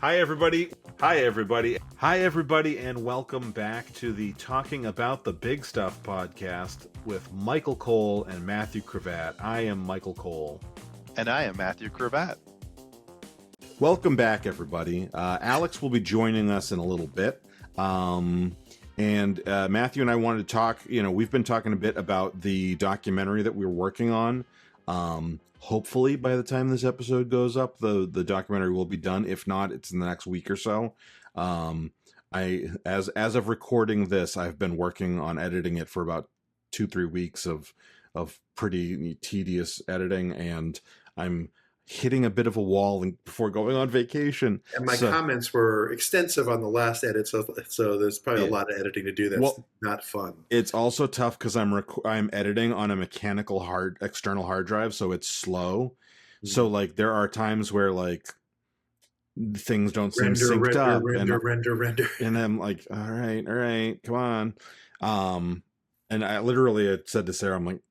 Hi, everybody. Hi, everybody. Hi, everybody, and welcome back to the Talking About the Big Stuff podcast with Michael Cole and Matthew Cravat. I am Michael Cole. And I am Matthew Cravat. Welcome back, everybody. Alex will be joining us in a little bit. And Matthew and I wanted to talk, we've been talking a bit about the documentary that we're working on. Hopefully by the time this episode goes up, the documentary will be done. If not, it's in the next week or so. As of recording this, I've been working on editing it for about 2-3 weeks of pretty tedious editing, and I'm hitting a bit of a wall before going on vacation. And my comments were extensive on the last edit, so there's probably a lot of editing to do that's not fun. It's also tough because I'm editing on a mechanical external hard drive, so it's slow. Mm-hmm. So like there are times where like things don't seem synced up. Render. And I'm like, all right, come on. And I literally had said to Sarah, I'm like,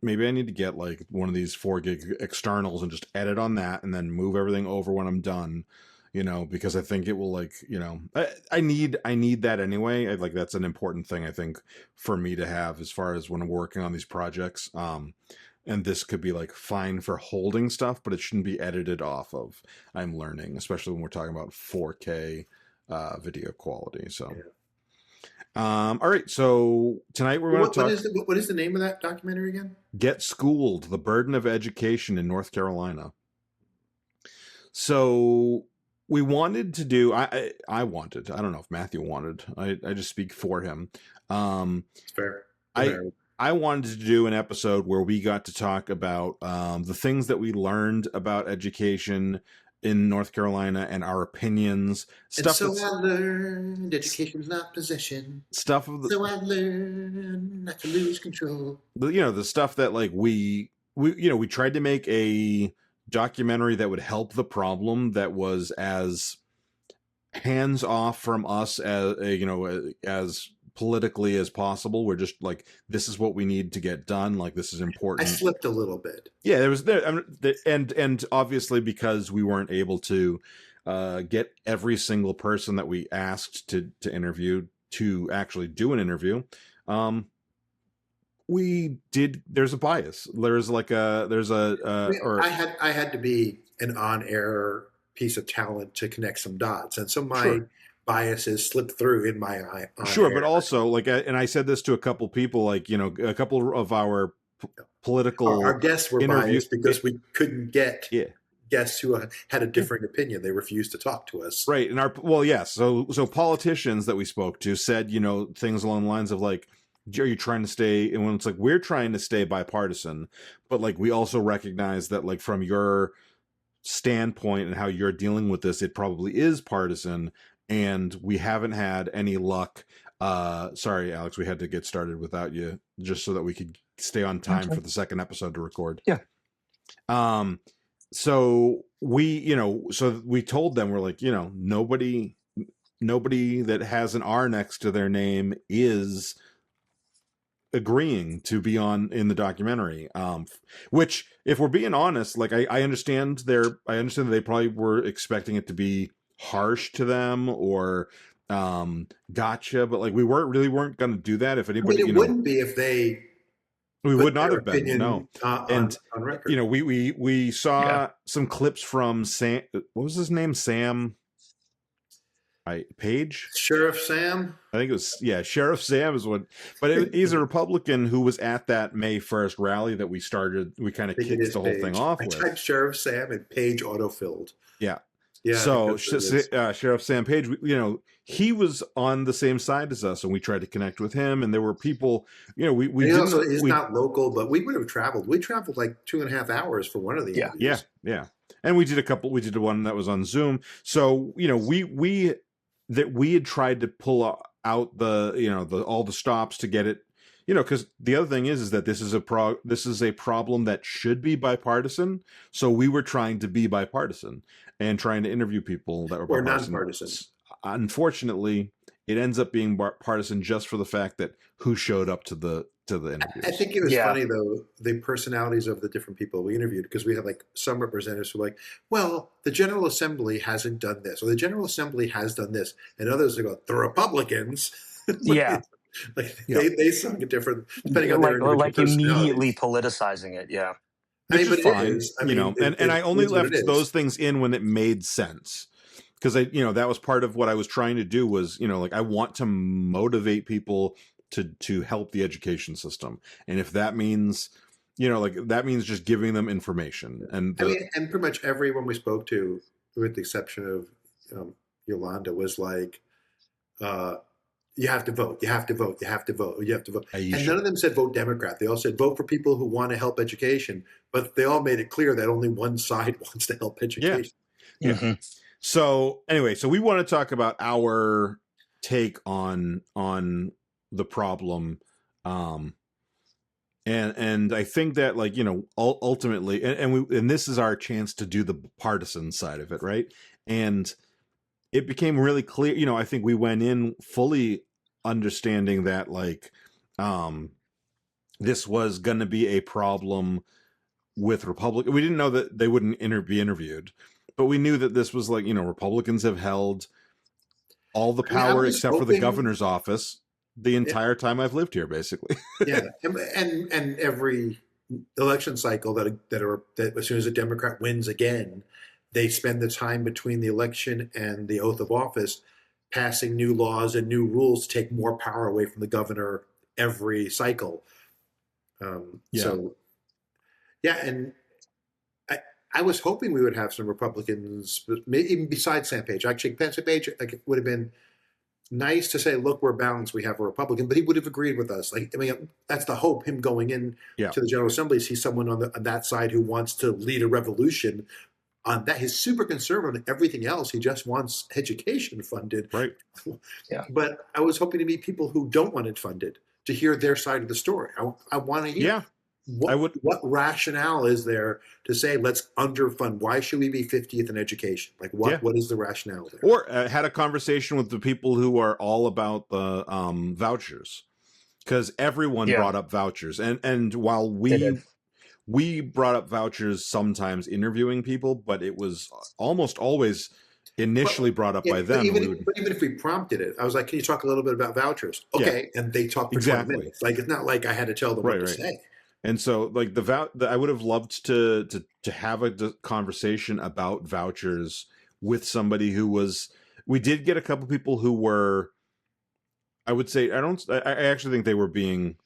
maybe I need to get like one of these 4 gig externals and just edit on that and then move everything over when I'm done, because I think it will like, I need that anyway. Like that's an important thing I think for me to have as far as when I'm working on these projects. And this could be like fine for holding stuff, but it shouldn't be edited off of. I'm learning, especially when we're talking about 4K video quality. So. Yeah. All right, so tonight we're going to talk... What is the name of that documentary again? Get Schooled, The Burden of Education in North Carolina. So we wanted to do... I wanted. I don't know if Matthew wanted. I just speak for him. It's fair. I wanted to do an episode where we got to talk about the things that we learned about education in North Carolina and our opinions. I learned education's not possession. So I learned not to lose control. The stuff that like we tried to make a documentary that would help the problem that was as hands off from us as politically as possible. We're just like, this is what we need to get done. Like, this is important. I slipped a little bit. Yeah, and obviously because we weren't able to get every single person that we asked to interview to actually do an interview. There's a bias. I had to be an on-air piece of talent to connect some dots. And so my biases slipped through in my eye. Sure, but also like, and I said this to a couple people, like a couple of our political our guests were biased because we couldn't get guests who had a different opinion. They refused to talk to us. Right, and so politicians that we spoke to said things along the lines of like, are you trying to stay? And when it's like we're trying to stay bipartisan, but like we also recognize that like from your standpoint and how you're dealing with this, it probably is partisan. And we haven't had any luck. Sorry, Alex, we had to get started without you just so that we could stay on time for the second episode to record. Yeah. So we told them, we're like, nobody that has an R next to their name is agreeing to be in the documentary. Which, if we're being honest, like I understand that they probably were expecting it to be harsh to them or gotcha, but like we weren't going to do that. If anybody, it wouldn't be if we would not have been. No, on record. We saw some clips from Sam. What was his name? Sam. Page? Sheriff Sam? I think it was, Sheriff Sam is one. But he's a Republican who was at that May 1st rally that we kind of kicked the whole thing off with. I typed Sheriff Sam and Page autofilled. Yeah. Yeah. So Sheriff Sam Page, he was on the same side as us, and we tried to connect with him. And there were people, he's not local, but we would have traveled. We traveled like 2.5 hours for one of the interviews. Yeah. And we did one that was on Zoom. So we had tried to pull out all the stops to get it, because the other thing is that this is a problem that should be bipartisan. So we were trying to be bipartisan and trying to interview people that were nonpartisan. Unfortunately, it ends up being partisan just for the fact that who showed up to the to the interviews. I think it was funny though, the personalities of the different people we interviewed, because we had like some representatives who were like, well, the General Assembly hasn't done this, or the General Assembly has done this, and others go, the Republicans. Yeah. They sung a different, depending on their individual like immediately personalities. politicizing it. Yeah. Which is fine, it is. I mean, and I only left it those things in when it made sense, because that was part of what I was trying to do was, like, I want to motivate people to help the education system, and if that means, that means just giving them information. And and pretty much everyone we spoke to, with the exception of Yolanda, was like, you have to vote, you have to vote, you have to vote, you have to vote. Aisha. And none of them said vote Democrat. They all said vote for people who want to help education, but they all made it clear that only one side wants to help education. Yeah. Mm-hmm. So anyway, we want to talk about our take on the problem. And I think that, like, ultimately, and this is our chance to do the partisan side of it, right? And it became really clear, I think we went in fully understanding that, like, this was going to be a problem with Republicans. We didn't know that they wouldn't be interviewed, but we knew that this was like, Republicans have held all the power except for the governor's office the entire time I've lived here, basically. Yeah. And every election cycle that as soon as a Democrat wins again, they spend the time between the election and the oath of office passing new laws and new rules to take more power away from the governor every cycle. So, yeah, and I was hoping we would have some Republicans, even besides Sam Page. Actually, Sam Page, like, it would have been nice to say, look, we're balanced, we have a Republican, but he would have agreed with us. Like, I mean, that's the hope, him going in to the General Assembly, he's someone on that side who wants to lead a revolution. On that, he's super conservative on everything else. He just wants education funded. Right. Yeah. But I was hoping to meet people who don't want it funded, to hear their side of the story. I want to hear what rationale is there to say, let's underfund? Why should we be 50th in education? Like, what is the rationale there? Or had a conversation with the people who are all about the vouchers, because everyone brought up vouchers. And while we brought up vouchers sometimes interviewing people, but it was almost always initially brought up by them. But even if we prompted it, I was like, can you talk a little bit about vouchers? Okay. And they talked for 20 minutes. Like, it's not like I had to tell them what to say. And so, like, I would have loved to have a conversation about vouchers with somebody who was. We did get a couple people who were, I would say, I actually think they were being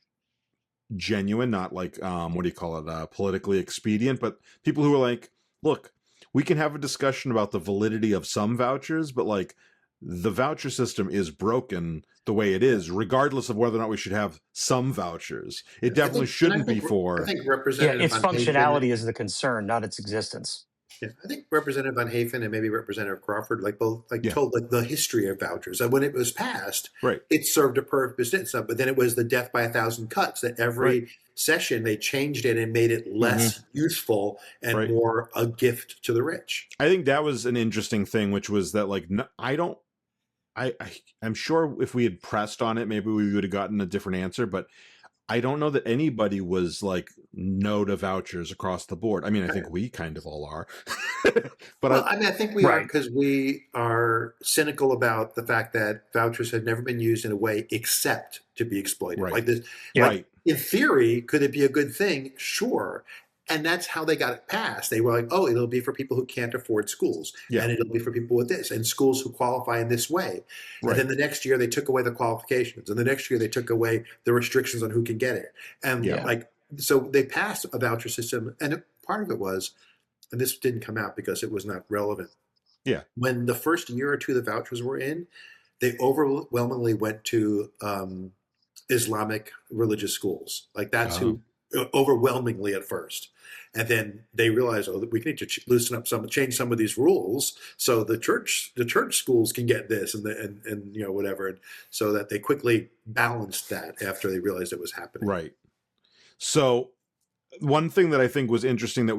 genuine, not like politically expedient, but people who were like, look, we can have a discussion about the validity of some vouchers, but, like, the voucher system is broken the way it is, regardless of whether or not we should have some vouchers. It definitely shouldn't be for. I think Representative its functionality is the concern, not its existence. Yeah, I think Representative Van Hafen and maybe Representative Crawford, told the history of vouchers. And when it was passed, it served a purpose. But then it was the death by 1,000 cuts. That every session they changed it and made it less useful and more a gift to the rich. I think that was an interesting thing, which was that, like, I'm sure if we had pressed on it, maybe we would have gotten a different answer, but I don't know that anybody was like no to vouchers across the board. I mean, I think we kind of all are. But I think we are, because we are cynical about the fact that vouchers have never been used in a way except to be exploited. Like this, in theory, could it be a good thing? Sure. And that's how they got it passed. They were like, oh, it'll be for people who can't afford schools. And it'll be for people with this, and schools who qualify in this way. And then the next year they took away the qualifications. And the next year they took away the restrictions on who can get it. And so they passed a voucher system. And part of it was, and this didn't come out because it was not relevant. Yeah. When the first year or two the vouchers were in, they overwhelmingly went to Islamic religious schools. Like, that's who, overwhelmingly at first. And then they realized, that we need to change some of these rules so the church schools can get this and whatever. And so that they quickly balanced that after they realized it was happening. Right. So one thing that I think was interesting that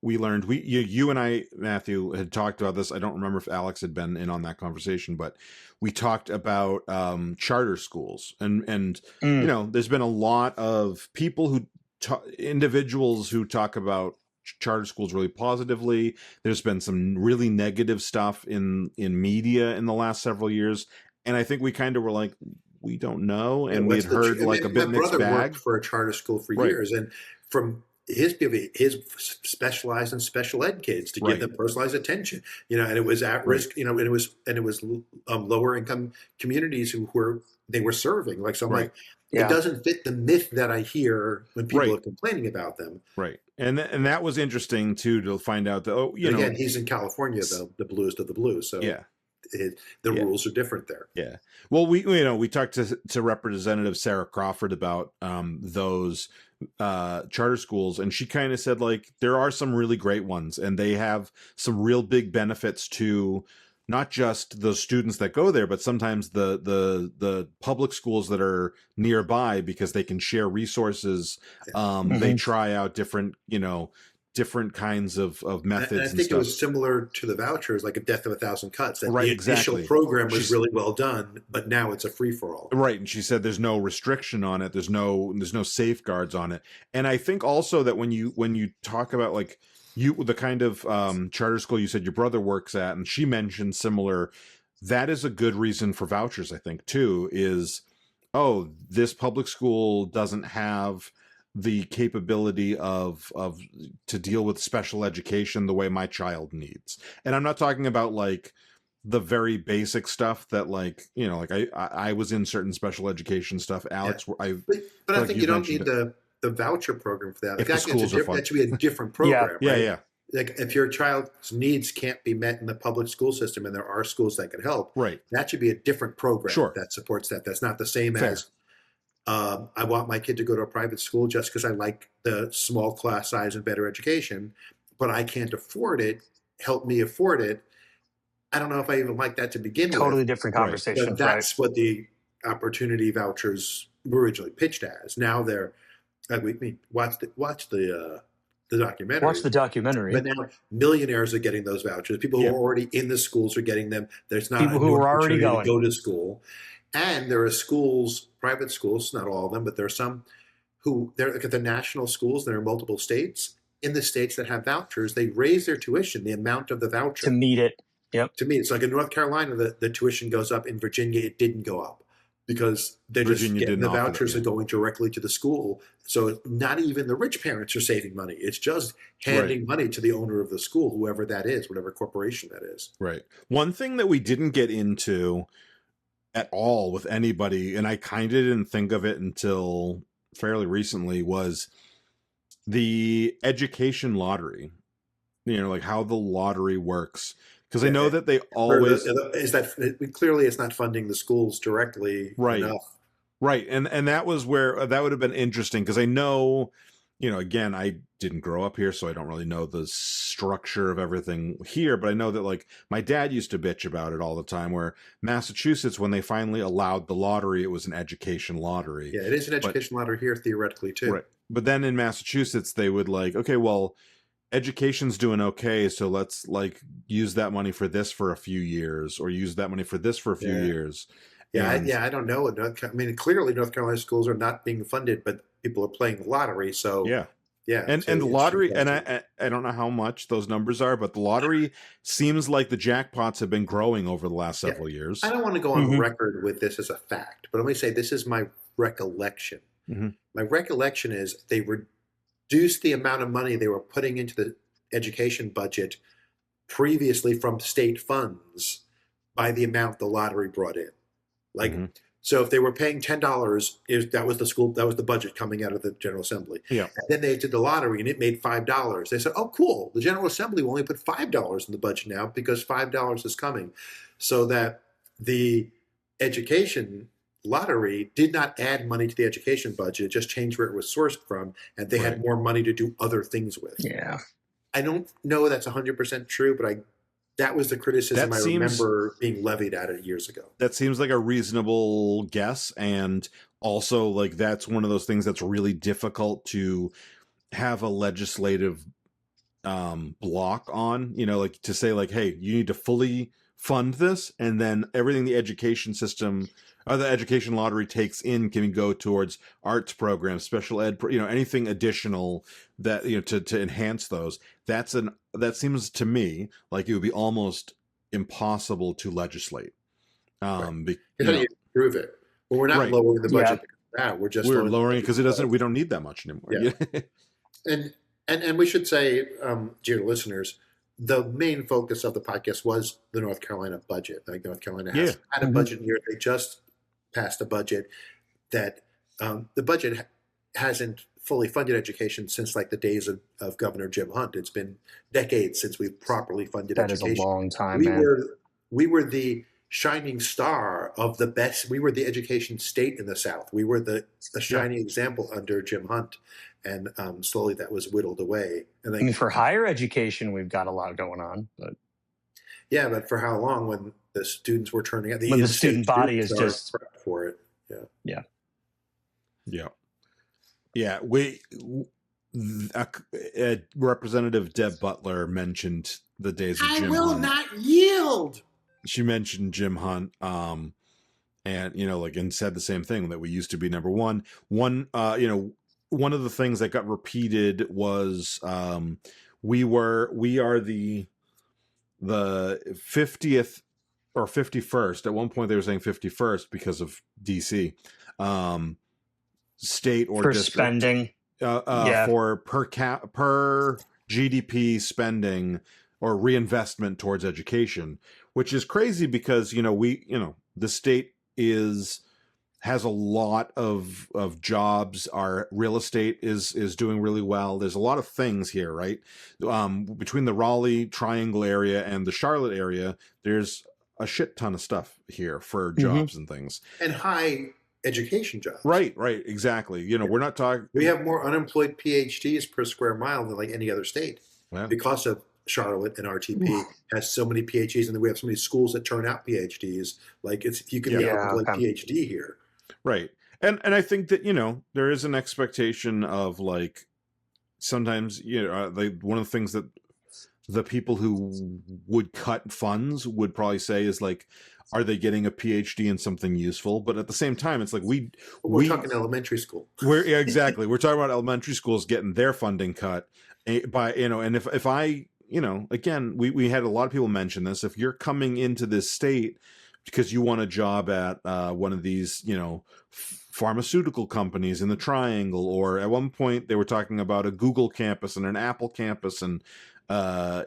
you and I, Matthew, had talked about this. I don't remember if Alex had been in on that conversation, but we talked about charter schools, and there's been a lot of people individuals who talk about charter schools really positively. There's been some really negative stuff in media in the last several years, and I think we kind of were like, we don't know, and we had heard like a bit mixed bag. My brother worked for a charter school for years, and from his specialized in special ed kids to give them personalized attention, and it was at risk, and it was lower income communities who they were serving. Like, so I'm like, it doesn't fit the myth that I hear when people are complaining about them. Right. And that was interesting too, to find out that, again, he's in California, the bluest of the blue. So the rules are different there. Yeah. Well, we talked to Representative Sarah Crawford about those charter schools, and she kind of said, like, there are some really great ones, and they have some real big benefits to not just the students that go there, but sometimes the public schools that are nearby, because they can share resources. They try out different kinds of methods. And I think it was similar to the vouchers, like a death of a thousand cuts. That right, the initial program was really well done, but now it's a free for all. Right, and she said there's no restriction on it. There's no safeguards on it. And I think also that when you talk about like the kind of charter school you said your brother works at, and she mentioned similar, that is a good reason for vouchers, I think, too, is, this public school doesn't have the capability to deal with special education the way my child needs. And I'm not talking about like the very basic stuff that I was in certain special education stuff. Alex, but I think you don't need the voucher program for that. Like, that should be a different program. Yeah. Like, if your child's needs can't be met in the public school system, and there are schools that can help, that should be a different program that supports that. That's not the same as I want my kid to go to a private school just because I like the small class size and better education, but I can't afford it. Help me afford it. I don't know if I even like that to begin with. Totally different conversation. But that's what the opportunity vouchers were originally pitched as. Now they're watch the documentary. Watch the documentary. But now millionaires are getting those vouchers. People who are already in the schools are getting them. There's not people who are already going to go to school. And there are schools, private schools, not all of them, but there are some who, they're like at the national schools, there are multiple states. In the states that have vouchers, they raise their tuition, the amount of the voucher. To meet it. Yep. To meet it. So like in North Carolina, the tuition goes up. In Virginia, it didn't go up because they're just getting the vouchers are going directly to the school. So not even the rich parents are saving money. It's just handing money to the owner of the school, whoever that is, whatever corporation that is. Right. One thing that we didn't get into at all with anybody, and I kind of didn't think of it until fairly recently, was the education lottery. Like how the lottery works. Because I know that they always clearly it's not funding the schools directly enough. Right. And that was where that would have been interesting, because I know, again, I didn't grow up here, so I don't really know the structure of everything here, but I know that like my dad used to bitch about it all the time, where Massachusetts, when they finally allowed the lottery, it was an education lottery. Yeah, it is an education lottery here theoretically too. Right. But then in Massachusetts, they would like, okay, well, education's doing okay, so let's like use that money for this for a few years, or use that money for this for a few years. I don't know. Clearly North Carolina schools are not being funded, but people are playing the lottery. So and the lottery, and I don't know how much those numbers are, but the lottery seems like the jackpots have been growing over the last several years. I don't want to go on record with this as a fact, but let me say this is my recollection. My recollection is they reduced the amount of money they were putting into the education budget previously from state funds by the amount the lottery brought in. Like, so if they were paying $10, that was the budget coming out of the General Assembly. Yeah. And then they did the lottery and it made $5. They said, oh, cool. The General Assembly will only put $5 in the budget now because $5 is coming. So that the education lottery did not add money to the education budget. It just changed where it was sourced from, and they had more money to do other things with. Yeah. I don't know that's 100% true, but that was the criticism I remember being levied at it years ago. That seems like a reasonable guess, and also like that's one of those things that's really difficult to have a legislative block on, like to say like, hey, you need to fully fund this, and then everything the education system or the education lottery takes in can go towards arts programs, special ed, anything additional that to enhance those. That seems to me like it would be almost impossible to legislate. How do you prove it? Well, we're not lowering the budget. We're lowering it because we don't need that much anymore. Yeah. And we should say, dear listeners, the main focus of the podcast was the North Carolina budget. Like North Carolina has had a budget year. They just passed a budget that the budget hasn't fully funded education since like the days of Governor Jim Hunt. It's been decades since we've properly funded education. That is a long time, man. We were the shining star of the best. We were the education state in the South. We were the shining example under Jim Hunt. And slowly that was whittled away. And for higher education, we've got a lot going on. But but for how long when the students were turning out? When the student body is just for it. Yeah. Representative Deb Butler mentioned the days of Jim Hunt. I will not yield. She mentioned Jim Hunt, and and said the same thing, that we used to be number one. One of the things that got repeated was we are the 50th or 51st. At one point they were saying 51st because of DC state or for district spending for per GDP spending or reinvestment towards education, which is crazy because the state has a lot of jobs. Our real estate is doing really well. There's a lot of things here, right? Between the Raleigh Triangle area and the Charlotte area, there's a shit ton of stuff here for jobs and things. And high education jobs. Right, exactly. We're not talking... We have more unemployed PhDs per square mile than like any other state because of Charlotte and RTP has so many PhDs, and then we have so many schools that turn out PhDs. Like you can be an PhD here. Right. And I think that, there is an expectation of like, sometimes, one of the things that the people who would cut funds would probably say is like, are they getting a PhD in something useful? But at the same time, it's like we're talking elementary school. Exactly. We're talking about elementary schools getting their funding cut by, and if I, again, we had a lot of people mention this. If you're coming into this state because you want a job at one of these, pharmaceutical companies in the Triangle, or at one point they were talking about a Google campus and an Apple campus, and at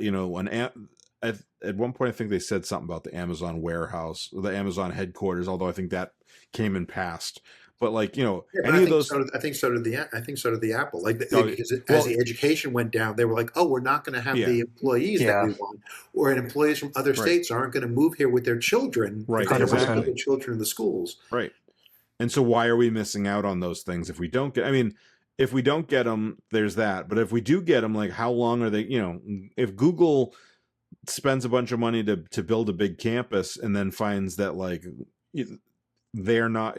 one point I think they said something about the Amazon warehouse, the Amazon headquarters, although I think that came and passed. But like, any of those, I think so did the Apple. Like, as the education went down, they were like, "Oh, we're not going to have the employees that we want, or employees from other states aren't going to move here with their children, right? Exactly. Their children in the schools, right? And so, why are we missing out on those things if we don't get? I mean, if we don't get them, there's that. But if we do get them, like, how long are they? If Google spends a bunch of money to build a big campus and then finds that like they're not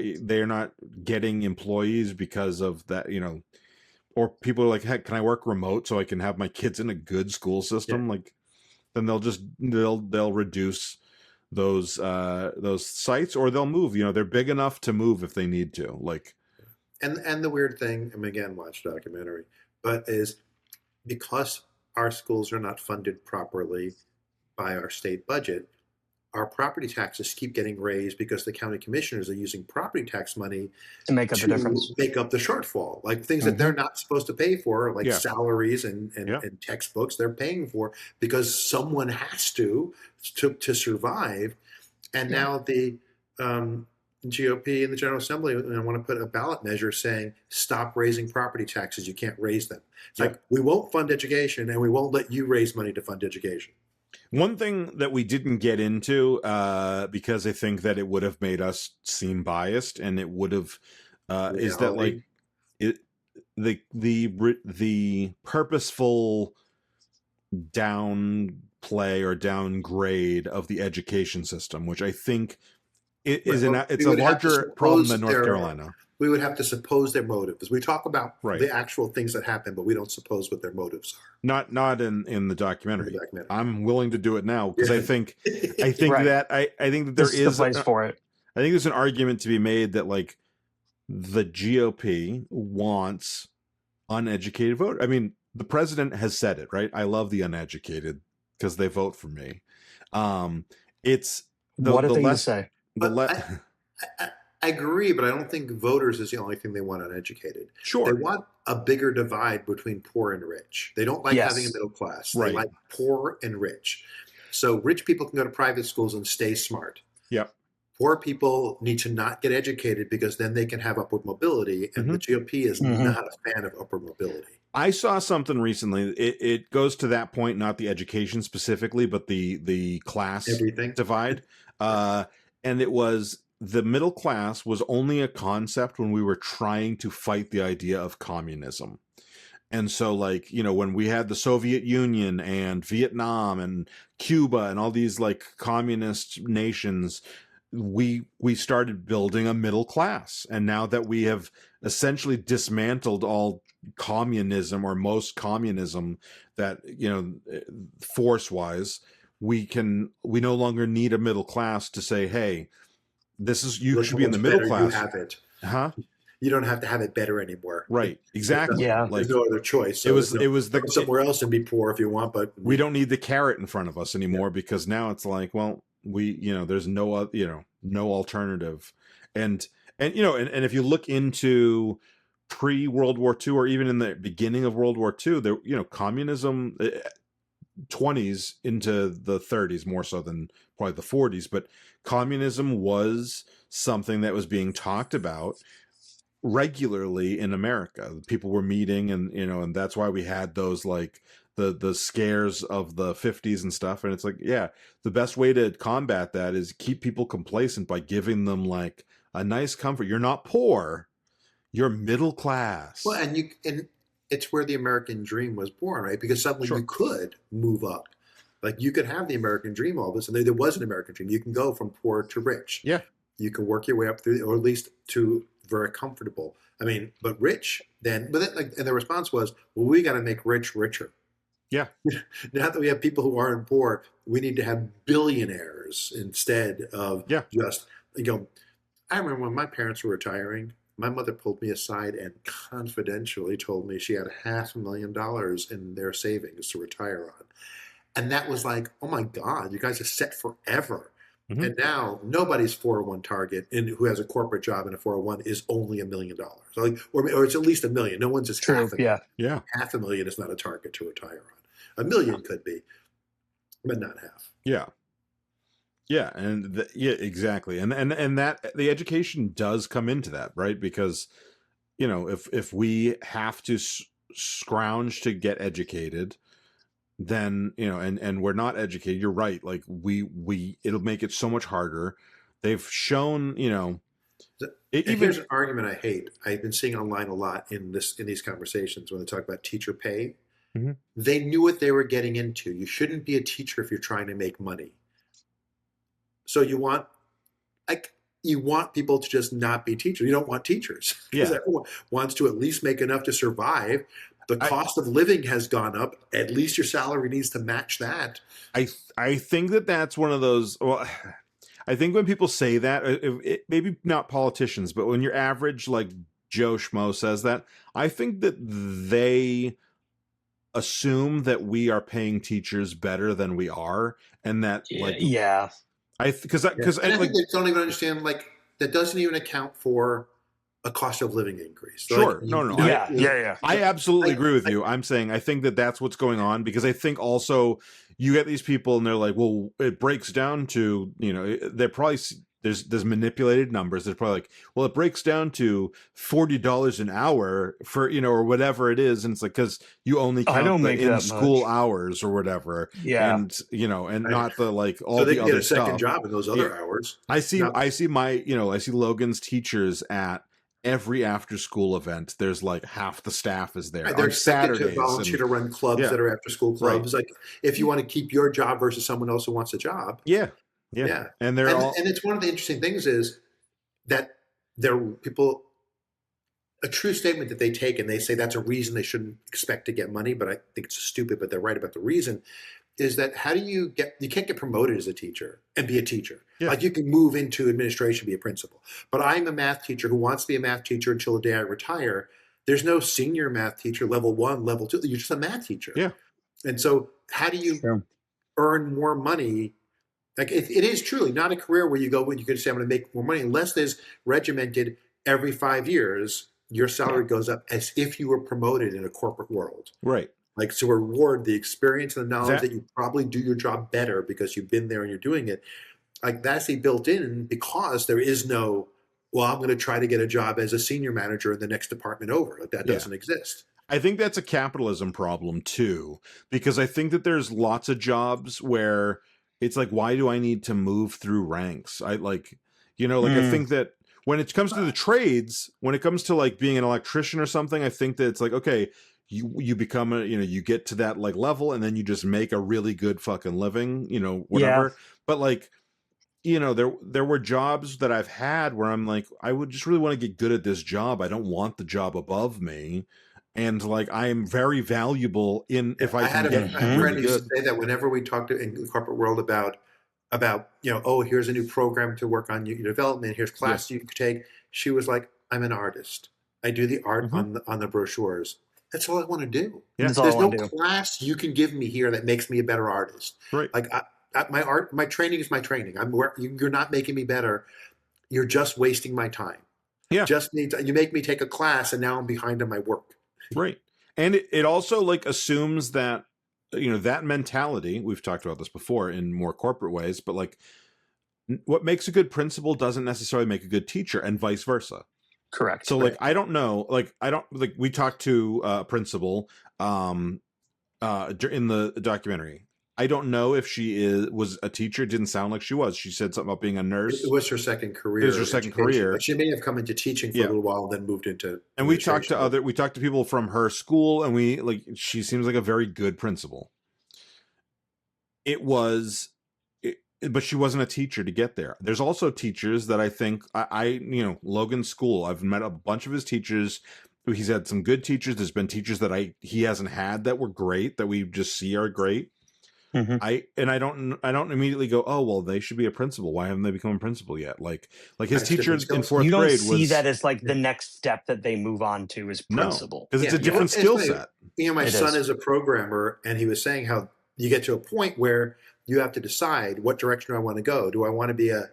getting employees because of that, or people are like, heck, can I work remote so I can have my kids in a good school system? Like, then they'll reduce those sites, or they'll move. They're big enough to move if they need to. Like, and the weird thing, and again, watch the documentary, but is because our schools are not funded properly by our state budget, our property taxes keep getting raised because the county commissioners are using property tax money to make up the difference, make up the shortfall. Like things that they're not supposed to pay for, like salaries and textbooks, they're paying for because someone has to survive. And now the GOP and the General Assembly want to put a ballot measure saying, stop raising property taxes. You can't raise them. It's like, we won't fund education, and we won't let you raise money to fund education. One thing that we didn't get into, because I think that it would have made us seem biased, and it would have, is that like the purposeful downplay or downgrade of the education system, which I think it's a larger problem than North Carolina. we would have to suppose their motives. We talk about Right. the actual things that happen, but we don't suppose what their motives are. Not in the documentary. In the documentary. I'm willing to do it now because Yeah. I think Right. that I think that there This is the place for it. I think there's an argument to be made that like the GOP wants uneducated vote. I mean, the president has said it, right? I love the uneducated because they vote for me. It's What a thing to say. I agree, but I don't think voters is the only thing they want uneducated. Sure. They want a bigger divide between poor and rich. They don't like Yes. having a middle class. Right. They like poor and rich. So rich people can go to private schools and stay smart. Yep. Poor people need to not get educated because then they can have upward mobility, and the GOP is not a fan of upward mobility. I saw something recently. It goes to that point, not the education specifically, but the class Everything. divide. And it was the middle class was only a concept when we were trying to fight the idea of communism. And so, like, you know, when we had the Soviet Union and Vietnam and Cuba and all these like communist nations, we started building a middle class. And now that we have essentially dismantled all communism or most communism that, you know, force wise, we no longer need a middle class to say, hey, this is, you should be in the middle class. You have it. Huh? You don't have to have it better anymore. Right. Exactly. Yeah. Like, There's no other choice. So it was go somewhere else and be poor if you want, but we don't need the carrot in front of us anymore because now it's like, well, there's no, no alternative. And if you look into pre-World War II or even in the beginning of World War II, there, communism, 20s into the 30s more so than probably the 40s, but communism was something that was being talked about regularly in America. People were meeting and that's why we had those like the scares of the 50s and stuff. And it's like, yeah, the best way to combat that is keep people complacent by giving them like a nice comfort. You're not poor, you're middle class. Well, and it's where the American dream was born, right? Because suddenly you could move up. Like you could have the American dream all this, and there was an American dream. You can go from poor to rich. Yeah. You can work your way up through, or at least to very comfortable. I mean, but rich then, and the response was, well, we got to make rich richer. Yeah. Now that we have people who aren't poor, we need to have billionaires instead of just, I remember when my parents were retiring, my mother pulled me aside and confidentially told me she had $500,000 in their savings to retire on. And that was like, oh my God, you guys are set forever. Mm-hmm. And now nobody's 401 target who has a corporate job in a 401 is only $1 million. Like, or it's at least $1 million. No one's just half a million. Yeah. $500,000 is not a target to retire on. $1 million could be, but not half. Yeah. Yeah. And exactly. And that the education does come into that, right? Because, if we have to scrounge to get educated, then, and we're not educated, you're right. Like it'll make it so much harder. They've shown, here's an argument I hate. I've been seeing online a lot in these conversations when they talk about teacher pay. Mm-hmm. They knew what they were getting into. You shouldn't be a teacher if you're trying to make money. So you want people to just not be teachers. You don't want teachers. Because everyone wants to at least make enough to survive. The cost of living has gone up. At least your salary needs to match that. I think that's one of those. Well, I think when people say that, maybe not politicians, but when your average like Joe Schmo says that, I think that they assume that we are paying teachers better than we are, and that I think they don't even understand that doesn't even account for a cost of living increase. Sure. No. Yeah. I absolutely agree with you. I'm saying I think that's what's going on, because I think also you get these people and they're like, well, it breaks down to, they're probably, there's manipulated numbers. They're probably like, well, it breaks down to $40 an hour for, or whatever it is. And it's like, cause you only count the in-school hours or whatever. Yeah. And, and not the, like all so they the can other get a second stuff. job in those other hours. I see Logan's teachers at every after school event. There's like half the staff is there. They're on Saturdays to volunteer to run clubs that are after school clubs. Right. Like if you want to keep your job versus someone else who wants a job. Yeah. And they're and it's one of the interesting things is that there are people a true statement that they take and they say that's a reason they shouldn't expect to get money, but I think it's stupid, but they're right about the reason, is that how do you can't get promoted as a teacher and be a teacher. Yeah. Like you can move into administration, be a principal. But I'm a math teacher who wants to be a math teacher until the day I retire. There's no senior math teacher, level 1, level 2. You're just a math teacher. Yeah. And so how do you earn more money? Like it is truly not a career where you go when you can say I'm going to make more money, unless there's regimented every 5 years, your salary goes up as if you were promoted in a corporate world. Right. Like to reward the experience and the knowledge that you probably do your job better because you've been there and you're doing it. Like that's built in because there is no, well, I'm going to try to get a job as a senior manager in the next department over. Like that doesn't exist. I think that's a capitalism problem too, because I think that there's lots of jobs where it's like, why do I need to move through ranks? I like, I think that when it comes to the trades, when it comes to like being an electrician or something, I think that it's like, okay, you become you get to that like level and then you just make a really good fucking living, whatever. Yeah. But like, there were jobs that I've had where I'm like, I would just really want to get good at this job. I don't want the job above me. And like, I am very valuable if I can get a friend who used to say that whenever we talked in the corporate world about here's a new program to work on your development, here's class you could take. She was like, I'm an artist. I do the art on the brochures. That's all I want to do. Yeah. There's no class you can give me here that makes me a better artist. Right. Like my training is my training. You're not making me better. You're just wasting my time. Yeah. You make me take a class and now I'm behind on my work. Right. And it also like assumes that, that mentality, we've talked about this before in more corporate ways, but like what makes a good principal doesn't necessarily make a good teacher and vice versa. Correct. So like, I don't know, like, we talked to a principal in the documentary. I don't know if she was a teacher. It didn't sound like she was. She said something about being a nurse. It was her second career. It was her second career. She may have come into teaching for a little while and then moved into. And we talked to people from her school, and she seems like a very good principal. But she wasn't a teacher to get there. There's also teachers that I think Logan's school. I've met a bunch of his teachers. He's had some good teachers. There's been teachers that he hasn't had that were great, that we just see are great. Mm-hmm. I don't immediately go, oh well, they should be a principal. Why haven't they become a principal yet? Like his teacher in 4th grade. You don't see that as like the next step that they move on to is principal, because it's a different skill set. My son is a programmer, and he was saying how you get to a point where you have to decide what direction do I want to go. Do I want to be a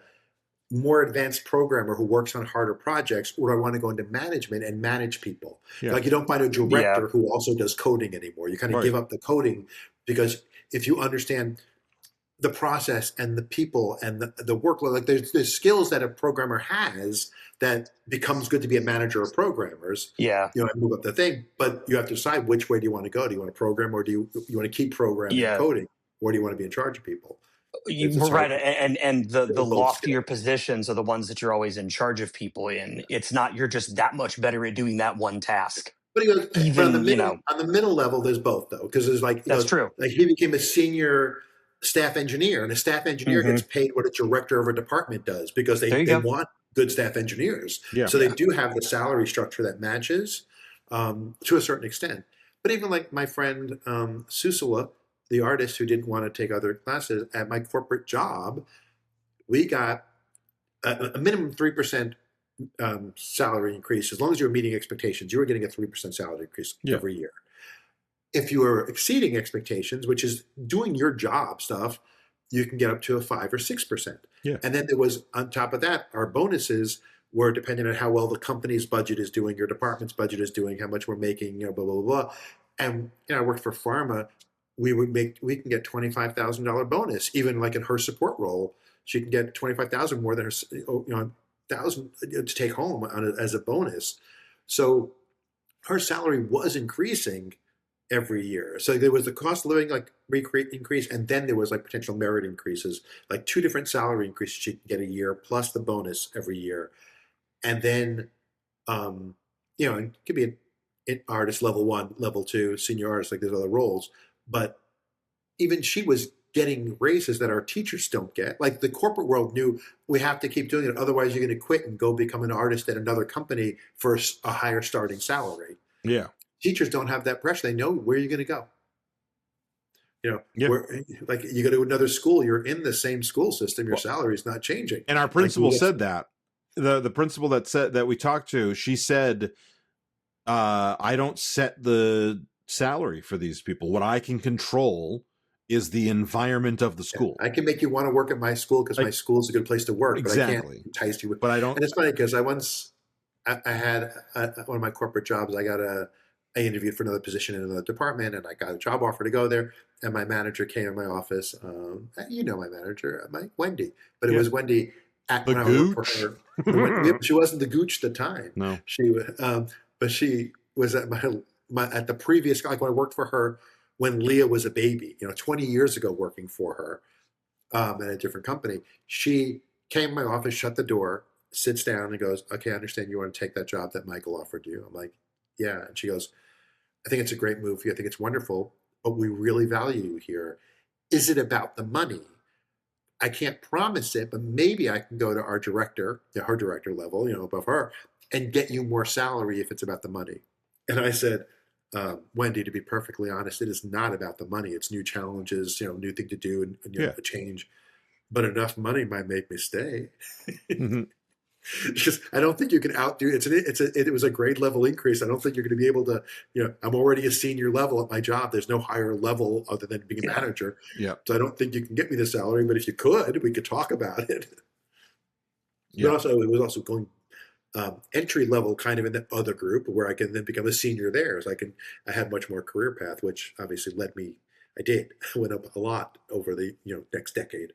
more advanced programmer who works on harder projects, or do I want to go into management and manage people? Yeah. Like you don't find a director who also does coding anymore. You kind of give up the coding, because if you understand the process and the people and the workload, like there's skills that a programmer has that becomes good to be a manager of programmers. Yeah. And move up the thing, but you have to decide which way do you want to go. Do you want to program, or do you want to keep programming and coding, or do you want to be in charge of people? Right. And the loftier positions are the ones that you're always in charge of people in. It's not you're just that much better at doing that one task. But he goes, on the middle level, there's both though, because there's like that's true. Like he became a senior staff engineer, and a staff engineer gets paid what a director of a department does, because they want good staff engineers. Yeah. So they do have the salary structure that matches to a certain extent. But even like my friend Susula, the artist who didn't want to take other classes, at my corporate job, we got a minimum 3% salary increase. As long as you were meeting expectations, you were getting a 3% salary increase every year. If you were exceeding expectations, which is doing your job stuff, you can get up to a 5 or 6%. Yeah. And then there was, on top of that, our bonuses were dependent on how well the company's budget is doing, your department's budget is doing, how much we're making, blah, blah, blah, blah. And I worked for pharma. We can get $25,000 bonus, even like in her support role. She can get $25,000 more than her, $1,000 to take home as a bonus. So her salary was increasing every year. So there was the cost of living increase, and then there was like potential merit increases, like 2 different salary increases she could get a year, plus the bonus every year. And then, it could be an artist level 1, level 2, senior artist, like there's other roles. But even she was getting raises that our teachers don't get. Like the corporate world knew we have to keep doing it, otherwise you're going to quit and go become an artist at another company for a higher starting salary. Yeah. Teachers don't have that pressure. They know where you're going to go. Like you go to another school, you're in the same school system, your salary is not changing. And our principal said that. The principal that we talked to, she said, I don't set the salary for these people. What I can control is the environment of the school. I can make you want to work at my school because my school is a good place to work, exactly. but I can't entice you with. But I don't. And it's funny because I had one of my corporate jobs. I interviewed for another position in another department, and I got a job offer to go there. And my manager came in my office. My manager, Wendy, but it was Wendy when I worked for her. She wasn't the gooch at the time. No, she was, but she was at at the previous, like when I worked for her when Leah was a baby, 20 years ago, working for her at a different company. She came in my office, shut the door, sits down, and goes, "Okay, I understand you want to take that job that Michael offered you." I'm like, "Yeah," and she goes, "I think it's a great move. I think it's wonderful, but we really value you here. Is it about the money? I can't promise it, but maybe I can go to our director, her director level, above her, and get you more salary if it's about the money." And I said, Wendy, to be perfectly honest, it is not about the money. It's new challenges, new thing to do, and a change. But enough money might make me stay. Mm-hmm. Because I don't think you can outdo it. It was a grade level increase. I don't think you're going to be able to, I'm already a senior level at my job. There's no higher level other than being a manager. Yeah. So I don't think you can get me the salary, but if you could, we could talk about it. Yeah. But also, it was also going entry level kind of in the other group where I can then become a senior there. So I had much more career path, which obviously I went up a lot over the, next decade.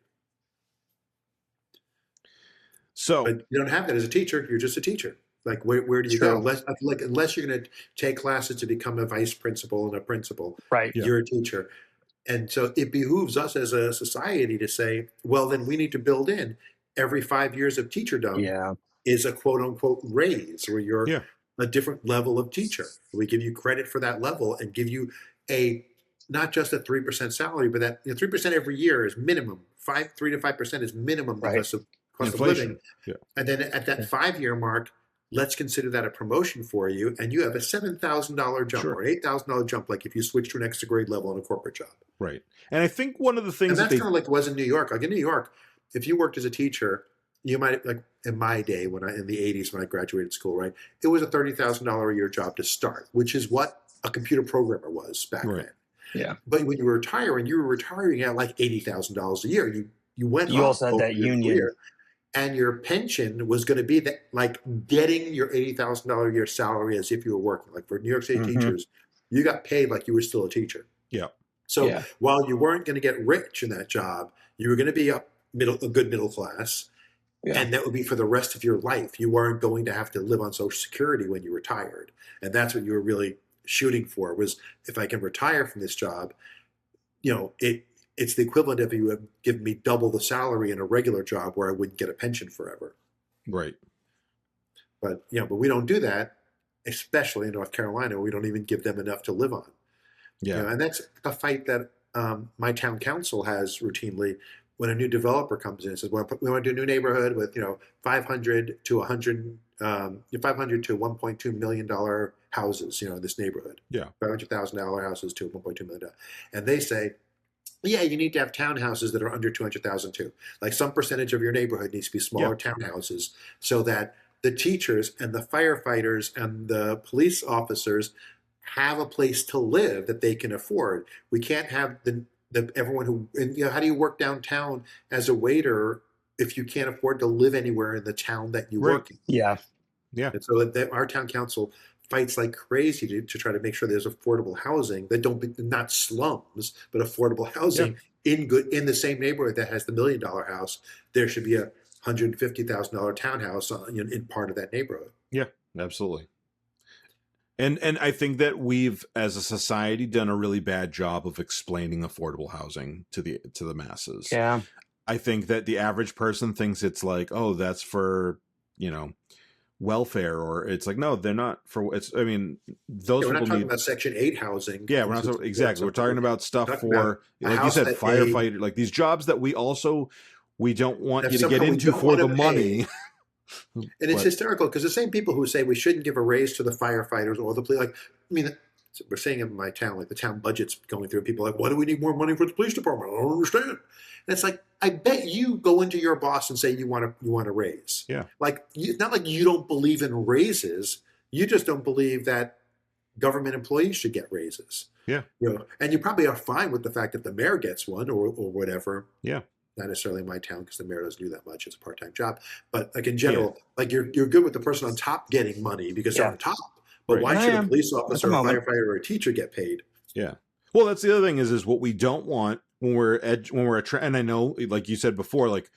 So but you don't have that as a teacher. You're just a teacher. Like where do you go? Unless you're going to take classes to become a vice principal and a principal, right? You're a teacher. And so it behooves us as a society to say, well, then we need to build in every 5 years of teacherdom is a quote unquote raise where you're a different level of teacher. We give you credit for that level and give you not just a 3% salary, but that 3% every year is minimum. 3 to 5% is minimum because of cost inflation. Of living. And then at that 5-year mark, let's consider that a promotion for you. And you have a $7,000 jump or an $8,000 jump, like if you switch to an extra grade level in a corporate job. Right. And I think one of the things that's kind of like it was in New York. Like in New York, if you worked as a teacher, you might, like in my day, in the 80s when I graduated school, right, it was a $30,000 a year job to start, which is what a computer programmer was back then. Yeah. But when you were retiring at like $80,000 a year. You also had that union. Career, and your pension was going to be like getting your $80,000 a year salary as if you were working. Like for New York State teachers, you got paid like you were still a teacher. Yeah. So while you weren't going to get rich in that job, you were going to be a good middle class. Yeah. And that would be for the rest of your life. You weren't going to have to live on Social Security when you retired. And that's what you were really shooting for, was if I can retire from this job, it's the equivalent of you have given me double the salary in a regular job where I wouldn't get a pension forever. Right. But we don't do that, especially in North Carolina. We don't even give them enough to live on. Yeah. And that's a fight that my town council has routinely when a new developer comes in and says, well, we want to do a new neighborhood with, $500 to $1.2 million houses, in this neighborhood. Yeah. $500,000 houses to $1.2 million. And they say, yeah, you need to have townhouses that are under 200,000 too. Like some percentage of your neighborhood needs to be smaller townhouses so that the teachers and the firefighters and the police officers have a place to live that they can afford. We can't have everyone who, how do you work downtown as a waiter if you can't afford to live anywhere in the town that you work in? Yeah. Yeah. And so our town council fights like crazy to try to make sure there's affordable housing that not slums, but affordable housing in the same neighborhood that has the $1 million house. There should be a $150,000 townhouse in part of that neighborhood. Yeah, absolutely. And I think that we've, as a society, done a really bad job of explaining affordable housing to the masses. Yeah. I think that the average person thinks it's like, oh, that's for, welfare, or it's like, no, they're not for it's. I mean, those Yeah, we're not people talking need. about Section 8 housing. Yeah, we're not exactly. We're talking about stuff We're talking about for, a like you house said, that firefighter, like these jobs that we don't want if you to get somehow we into don't for the wanna money. And it's But hysterical because the same people who say we shouldn't give a raise to the firefighters or the police, like, I mean, we're saying in my town, like the town budget's going through, people are like, why do we need more money for the police department? I don't understand. And it's like, I bet you go into your boss and say you want a raise. Yeah. Like, not like you don't believe in raises. You just don't believe that government employees should get raises. Yeah. And you probably are fine with the fact that the mayor gets one or whatever. Yeah. Not necessarily in my town because the mayor doesn't do that much. It's a part-time job. But like in general, like you're good with the person on top getting money because they're on top. But why should a police officer, a firefighter, or a teacher get paid? Yeah. Well, that's the other thing is what we don't want when we're and I know, like you said before, like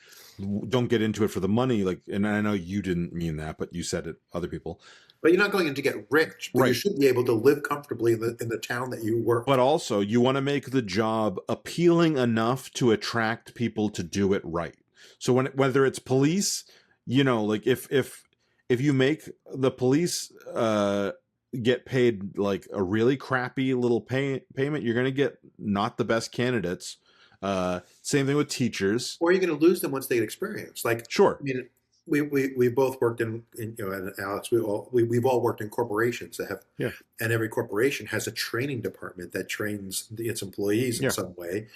don't get into it for the money. Like, and I know you didn't mean that, but you said it. Other people. But you're not going in to get rich. But right. You should be able to live comfortably in the town that you work. But also, you want to make the job appealing enough to attract people to do it right. So whether it's police, like if you make the police get paid like a really crappy little payment, you're going to get not the best candidates. Same thing with teachers. Or you're going to lose them once they get experience. Like, sure. I mean, we both worked in and Alex, we've all worked in corporations that have, and every corporation has a training department that trains its employees in some way.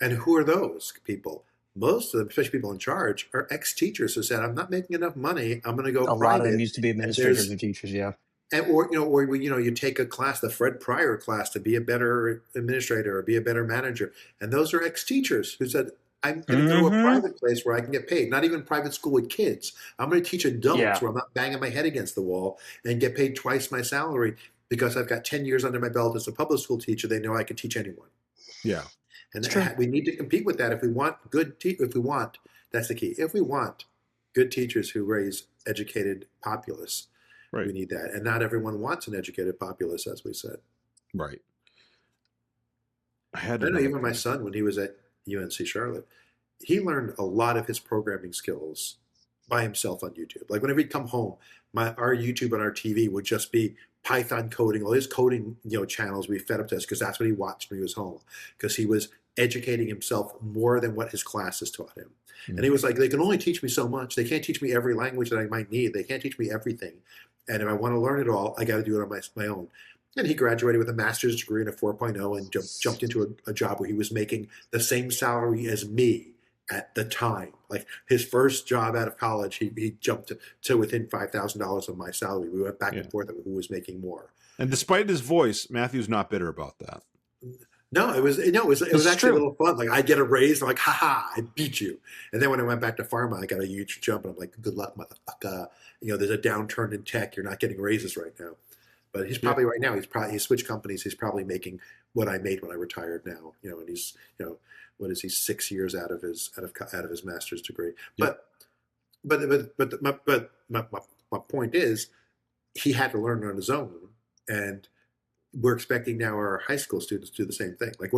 And who are those people? Most of them, especially people in charge, are ex-teachers who said, "I'm not making enough money. I'm going to go." A lot of them used to be administrators and teachers, And or you take a class, the Fred Pryor class, to be a better administrator or be a better manager, and those are ex-teachers who said, I'm going to go to a private place where I can get paid, not even private school with kids. I'm going to teach adults where I'm not banging my head against the wall and get paid twice my salary because I've got 10 years under my belt as a public school teacher. They know I can teach anyone. Yeah. And we need to compete with that if we want that's the key. If we want good teachers who raise educated populace, we need that. And not everyone wants an educated populace, as we said. Right. I know even my son, when he was at UNC Charlotte, he learned a lot of his programming skills by himself on YouTube. Like whenever he'd come home, our YouTube and our TV would just be Python coding, all his coding channels we fed up to us because that's what he watched when he was home, because he was educating himself more than what his classes taught him. And he was like, they can only teach me so much. They can't teach me every language that I might need. They can't teach me everything. And if I want to learn it all, I got to do it on my own. And he graduated with a master's degree and a 4.0 and jumped into a job where he was making the same salary as me at the time. Like his first job out of college, he jumped to within $5,000 of my salary. We went back and forth of who was making more. And despite his voice, Matthew's not bitter about that. No, it was actually a little fun. Like I get a raise, I'm like, haha, I beat you. And then when I went back to pharma, I got a huge jump, and I'm like, good luck, motherfucker. There's a downturn in tech. You're not getting raises right now. But he's probably right now. He switched companies. He's probably making what I made when I retired now. And he's what is he 6 years out of his master's degree. But my point is, he had to learn on his own, and we're expecting now our high school students to do the same thing. Like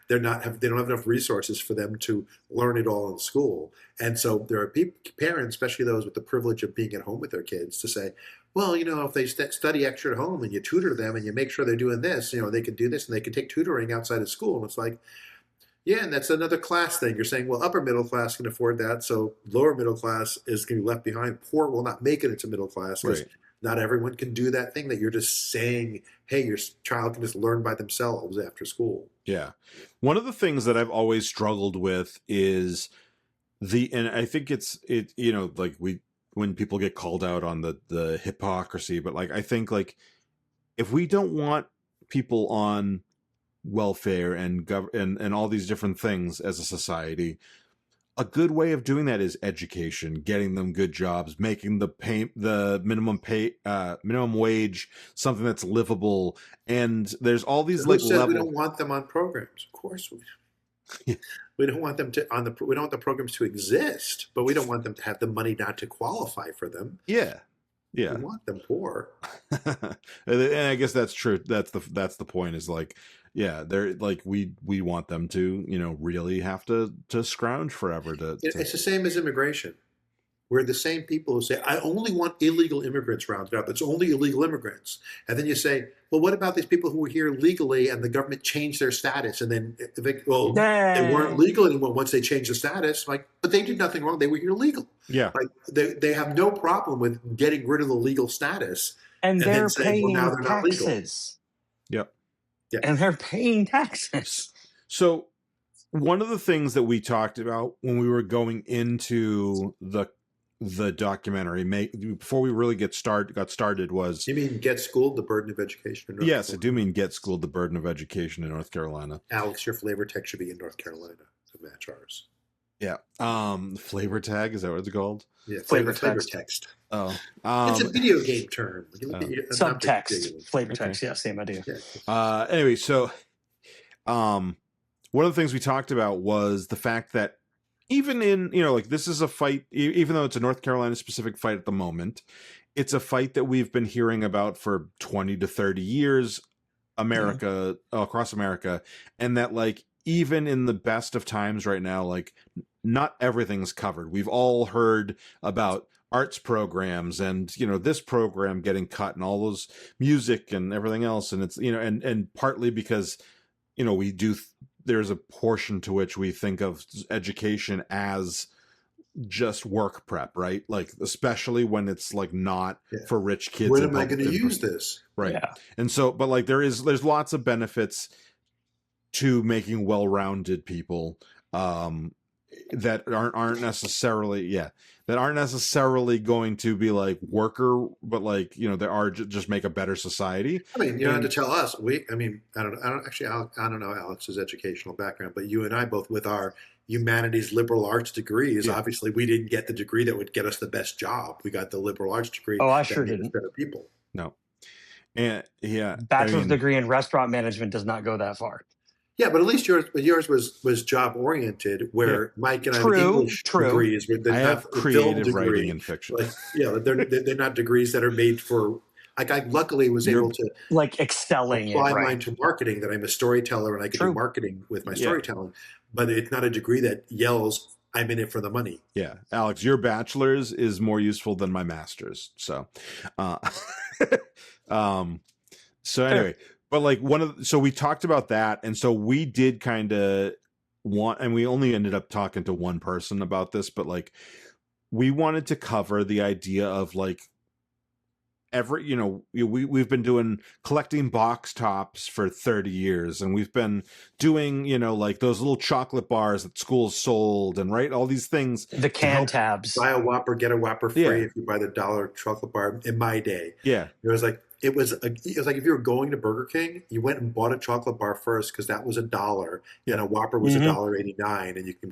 they don't have enough resources for them to learn it all in school. And so there are parents, especially those with the privilege of being at home with their kids, to say, well, if they study extra at home and you tutor them and you make sure they're doing this, they can do this and they can take tutoring outside of school. And it's like, yeah, and that's another class thing. You're saying, well, upper middle class can afford that, so lower middle class is going to be left behind. Poor will not make it into middle class. Right. Not everyone can do that thing that you're just saying, hey, your child can just learn by themselves after school. Yeah. One of the things that I've always struggled with is and I think like when people get called out on the hypocrisy, but like, I think like if we don't want people on welfare and and all these different things as a society, a good way of doing that is education, getting them good jobs, making the minimum wage something that's livable. And there's all these we don't want them on programs. Of course we don't want them we don't want the programs to exist, but we don't want them to have the money not to qualify for them. Yeah. We want them poor. And I guess that's true. That's the point, is like, yeah, they're like, we want them to, really have to scrounge forever to. It's the same as immigration. we're the same people who say, I only want illegal immigrants rounded up. It's only illegal immigrants. And then you say, well, what about these people who were here legally and the government changed their status? And then, they weren't legal anymore once they changed the status. Like, but they did nothing wrong. They were here legal. Yeah. Like they have no problem with getting rid of the legal status. And they're then saying, paying well, now they're not legal. taxes. Yep. Yeah. And they're paying taxes. So one of the things that we talked about when we were going into the documentary, before we really got started, was You mean Get Schooled, the burden of education in North yes, Carolina? I do mean Get Schooled, the burden of education in North Carolina. Alex, your flavor text should be in North Carolina to match ours. Yeah. Flavor tag, is that what it's called? Yeah, Flavor flavor text. text. Oh. It's a video game term. You look at your- not video Subtext. game. Flavor text. Yeah, same idea. Yeah. Anyway, so one of the things we talked about was the fact that even in, like this is a fight, even though it's a North Carolina specific fight at the moment, it's a fight that we've been hearing about for 20 to 30 years, across America. And that like, even in the best of times right now, like not everything's covered. We've all heard about arts programs and, this program getting cut and all those music and everything else. And it's, and partly because, there's a portion to which we think of education as just work prep, right? Like, especially when it's like not for rich kids. When am I going to use this? Right. Yeah. And so, but like there's lots of benefits to making well-rounded people that aren't necessarily going to be like worker, but like they are just make a better society. I mean, you don't have to tell us. I don't know Alex's educational background, but you and I both with our humanities liberal arts degrees. Yeah. Obviously, we didn't get the degree that would get us the best job. We got the liberal arts degree. Oh, I that sure made us didn't. Better people. No. And yeah, Bachelor's degree in restaurant management does not go that far. Yeah, but at least yours was job oriented, where Mike and I have English degrees. I have creative writing and fiction. Like, they're not degrees that are made for. Like I luckily was able to like excelling apply mine to marketing. That I'm a storyteller and I could do marketing with my storytelling. But it's not a degree that yells, "I'm in it for the money." Yeah, Alex, your bachelor's is more useful than my master's. So, so anyway. But like so we talked about that, and so we did kind of and we only ended up talking to one person about this, but like we wanted to cover the idea of like we've been collecting box tops for 30 years, and we've been doing like those little chocolate bars that schools sold, and all these things, the can tabs, buy a Whopper, get a Whopper free if you buy the $1 chocolate bar. In my day, it was like if you were going to Burger King, you went and bought a chocolate bar first because that was $1, and a Whopper was $1.89, and you can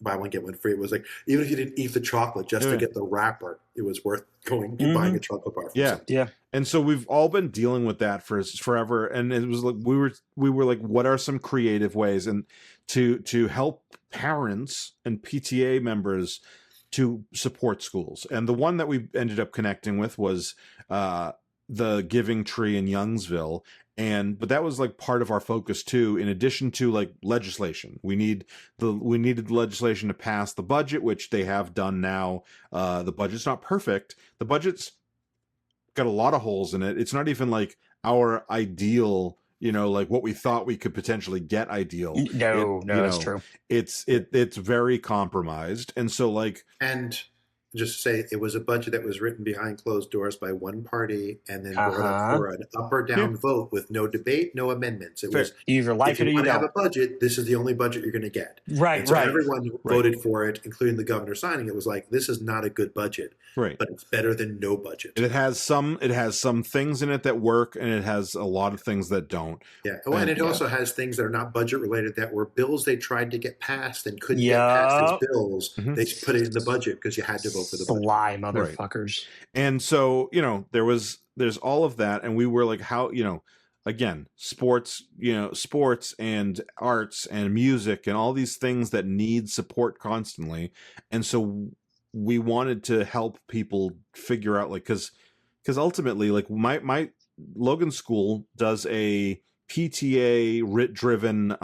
buy one get one free. It was like even if you didn't eat the chocolate, just to get the wrapper, it was worth going and buying a chocolate bar. Yeah. And so we've all been dealing with that for forever, and it was like we were like, what are some creative ways and to help parents and PTA members to support schools? And the one that we ended up connecting with was the Giving Tree in Youngsville. But that was like part of our focus too, in addition to like legislation. We needed the legislation to pass the budget, which they have done now. The budget's not perfect. The budget's got a lot of holes in it. It's not even like our ideal, like what we thought we could potentially get ideal. No, that's true. It's very compromised. And so like, and just to say, it was a budget that was written behind closed doors by one party and then brought up for an up or down vote with no debate, no amendments. It was you either like if it or you you want to don't. have a budget, this is the only budget you're going to get. Right, so everyone voted for it, including the governor signing. It was like, this is not a good budget, but it's better than no budget. It has some things in it that work, and it has a lot of things that don't. Yeah, and it also has things that are not budget related that were bills they tried to get passed and couldn't get passed as bills. They put it in the budget because you had to vote for the budget. Sly motherfuckers. And so there's all of that, and we were like, how again, sports and arts and music and all these things that need support constantly. And so we wanted to help people figure out, like, because ultimately, like, my Logan School does a PTA writ driven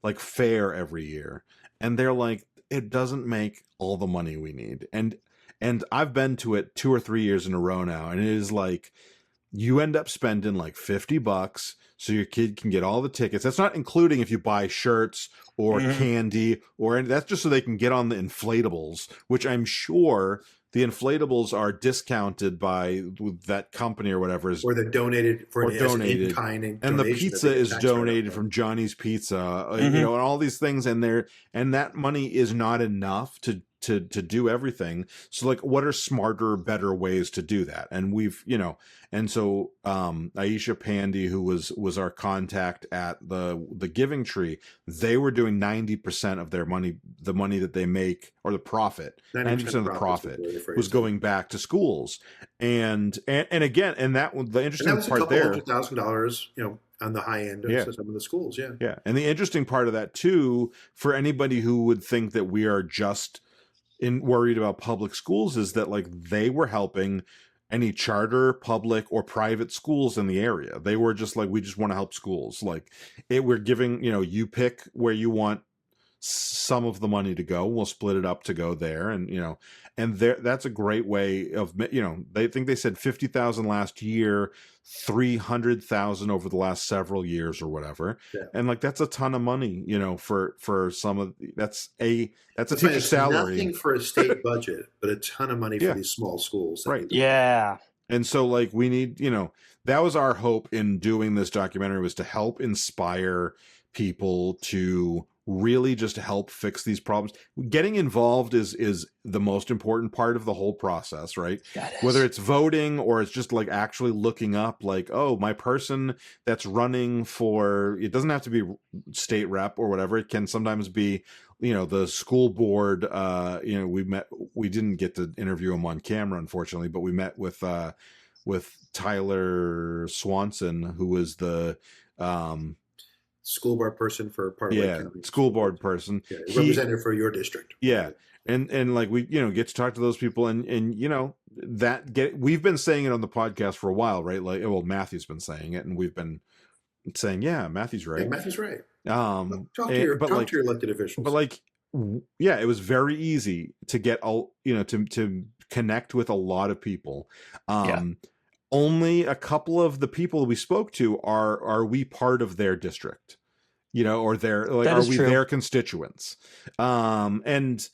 like fair every year, and they're like, it doesn't make all the money we need. And I've been to it 2 or 3 years in a row now, and it is like you end up spending like $50 so your kid can get all the tickets. That's not including if you buy shirts or candy, or that's just so they can get on the inflatables, which I'm sure the inflatables are discounted by that company or whatever is, or they're donated for or an donated, in-kind and the donation that pizza they get is tax credit donated for. from Johnny's Pizza, you know, and all these things, and that money is not enough to do everything. So like, what are smarter, better ways to do that? And we've, you know, and so Aisha Pandy, who was our contact at the Giving Tree, they were doing 90% of their money, the money that they make, or the profit, 90% of the profit was going back to schools. And again, and that the interesting and that was part a couple there, $100,000, you know, on the high end of some of the schools. Yeah. Yeah. And the interesting part of that too, for anybody who would think that we are just worried about public schools, is that like they were helping any charter, public, or private schools in the area. They were just like, we just want to help schools. Like we're giving, you know, you pick where you want some of the money to go. We'll split it up to go there, and you know, and that's a great way of, you know, they said 50,000 last year, 300,000 over the last several years or whatever. Yeah. And like, that's a ton of money, you know, for some of that's a teacher's salary. Nothing for a state budget, but a ton of money for these small schools. Right. Yeah. And so like, we need, you know, that was our hope in doing this documentary, was to help inspire people to really just help fix these problems. Getting involved is the most important part of the whole process, right? Whether it's voting or it's just like actually looking up, like, oh, my person that's running for, it doesn't have to be state rep or whatever. It can sometimes be, you know, the school board. You know, we didn't get to interview him on camera, unfortunately, but we met with Tyler Swanson, who was the school board person for part of Lake County. School board person. Yeah, representative for your district. Yeah. And like, we, you know, get to talk to those people, and you know, we've been saying it on the podcast for a while, right? Like, well, Matthew's been saying it, and we've been saying, yeah, Matthew's right. Yeah, Matthew's right. Talk to your elected officials. But like, yeah, it was very easy to get all, you know, to connect with a lot of people. Only a couple of the people we spoke to are we part of their district, you know, or are we their constituents? And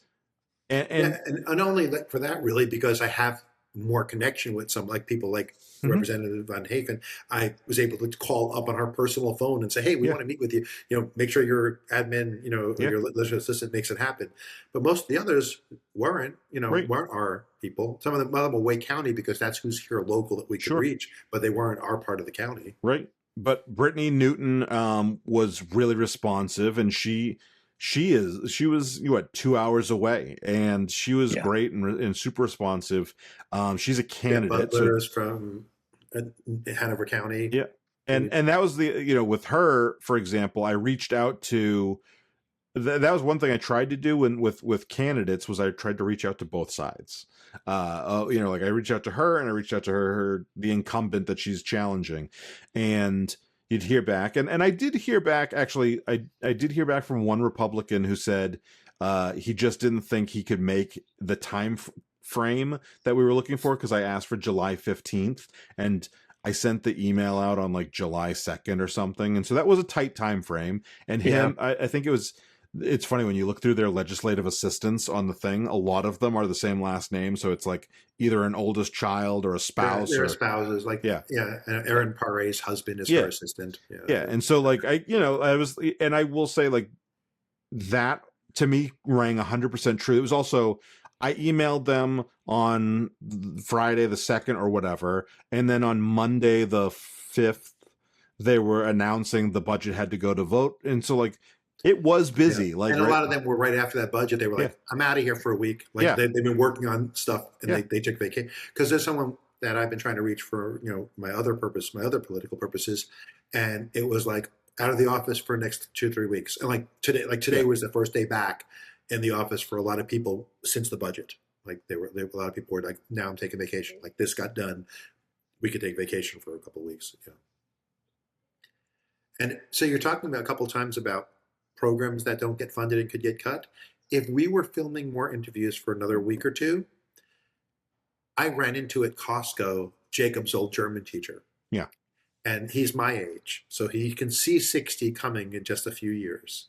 only for that, really, because I have more connection with some, like people like Representative Van Haven. I was able to call up on her personal phone and say, hey, we want to meet with you, you know, make sure your admin, you know, your legislative assistant makes it happen. But most of the others weren't, you know, weren't our people. Some of them were Wake County, because that's who's here local that we could reach, but they weren't our part of the county. Right. But Brittany Newton was really responsive, and she was what, 2 hours away, and she was great and super responsive. She's a candidate. Butler's from Hanover County. Yeah. And that was the, you know, with her, for example, I reached out to, that was one thing I tried to do with candidates, was I tried to reach out to both sides. You know, like I reached out to her, and I reached out to her the incumbent that she's challenging, and you'd hear back. And I did hear back, actually, I did hear back from one Republican who said he just didn't think he could make the time frame that we were looking for, because I asked for July 15th, and I sent the email out on like July 2nd or something. And so that was a tight time frame. And I think it's funny when you look through their legislative assistants on the thing, a lot of them are the same last name. So it's like either an oldest child or a spouse. They're spouses, like, and Aaron Pare's husband is her assistant. Yeah. And so like, I will say, like, that to me rang 100% true. It was also, I emailed them on Friday the 2nd or whatever, and then on Monday the 5th, they were announcing the budget had to go to vote. And so like, it was busy. Yeah. Like, and a lot of them were right after that budget. They were like, I'm out of here for a week. Like they've been working on stuff, and they took vacation. Because there's someone that I've been trying to reach for, you know, my other political purposes. And it was like, out of the office for next 2-3 weeks. And like today was the first day back in the office for a lot of people since the budget. Like a lot of people were like, now I'm taking vacation. Like, this got done, we could take vacation for a couple of weeks. Yeah. And so you're talking about a couple of times about programs that don't get funded and could get cut. If we were filming more interviews for another week or two, I ran into at Costco Jacob's old German teacher. Yeah. And he's my age. So he can see 60 coming in just a few years.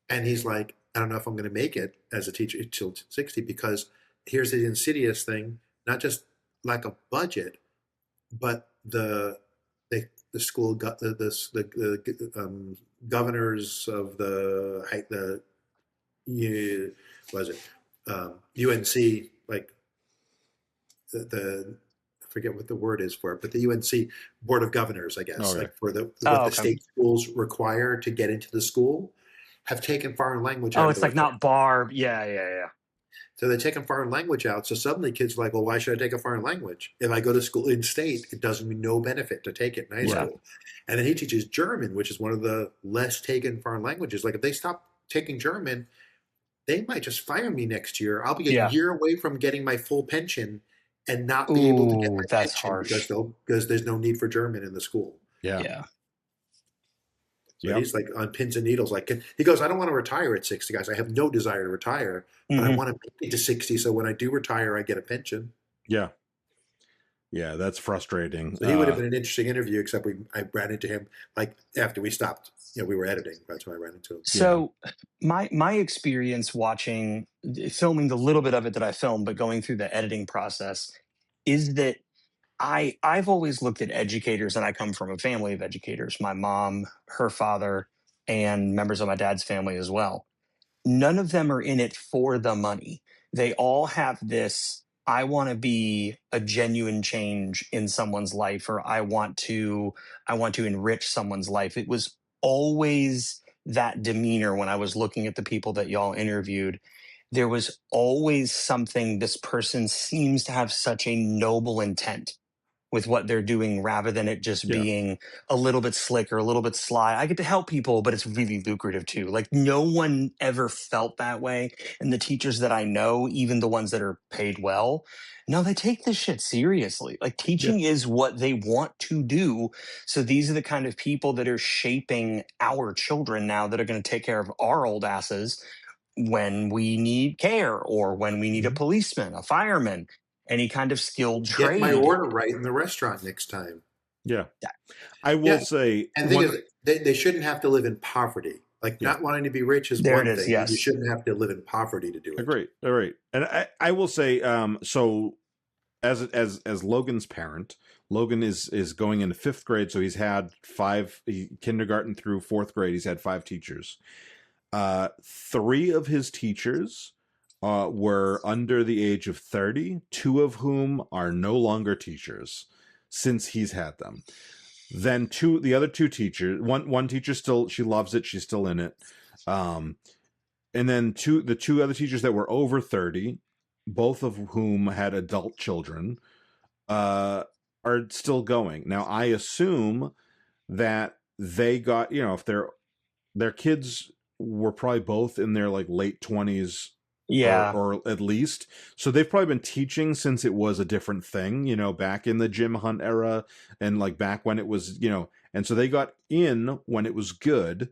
And he's like, I don't know if I'm going to make it as a teacher till 60 because here's the insidious thing, not just lack of budget, but the school governors of the was it UNC, like the I forget what the word is for it, but the UNC Board of Governors, I guess, Okay. like for what okay. the state schools require to get into the school, have taken foreign language out Oh, of it's the like not barb. Yeah. So they're taking foreign language out. So suddenly kids are like, well, why should I take a foreign language? If I go to school in state, it does me no benefit to take it in high Yeah. school. And then he teaches German, which is one of the less taken foreign languages. Like if they stop taking German, they might just fire me next year. I'll be a Yeah. year away from getting my full pension and not be able to get Ooh, my that's pension harsh. because there's no need for German in the school. Yeah. Yeah. So Yep. he's like on pins and needles. Like he goes, I don't want to retire at 60, guys. I have no desire to retire, but I Mhm. want to make it to 60. So when I do retire, I get a pension. Yeah. Yeah, that's frustrating. So he would have been an interesting interview, except I ran into him like after we stopped. We were editing. That's when I ran into him. So my experience filming the little bit of it that I filmed, but going through the editing process is that I've always looked at educators, and I come from a family of educators. My mom, her father, and members of my dad's family as well. None of them are in it for the money. They all have this, I want to be a genuine change in someone's life, or I want to enrich someone's life. It was always that demeanor when I was looking at the people that y'all interviewed. There was always something, this person seems to have such a noble intent with what they're doing rather than it just Yeah. being a little bit slick or a little bit sly. I get to help people, but it's really lucrative too. Like no one ever felt that way. And the teachers that I know, even the ones that are paid well, no, they take this shit seriously. Like teaching is what they want to do. So these are the kind of people that are shaping our children now that are going to take care of our old asses when we need care or when we need a policeman, a fireman, any kind of skilled Get trade. my order right in the restaurant next time. Yeah. I will say, And the thing is, they shouldn't have to live in poverty. Like not wanting to be rich is There one it is, thing. yes. You shouldn't have to live in poverty to do it. Great. All right. And I will say, so as Logan's parent, Logan is going into 5th grade. So he's had kindergarten through 4th grade. He's had 5 teachers. 3 of his teachers were under the age of 30, 2 of whom are no longer teachers since he's had them. Then the other 2 teachers, one teacher still, she loves it, she's still in it. And then the 2 other teachers that were over 30, both of whom had adult children, are still going. Now, I assume that they got, if their kids were probably both in their like late 20s, or at least, so they've probably been teaching since it was a different thing, back in the Jim Hunt era, and like back when it was, and so they got in when it was good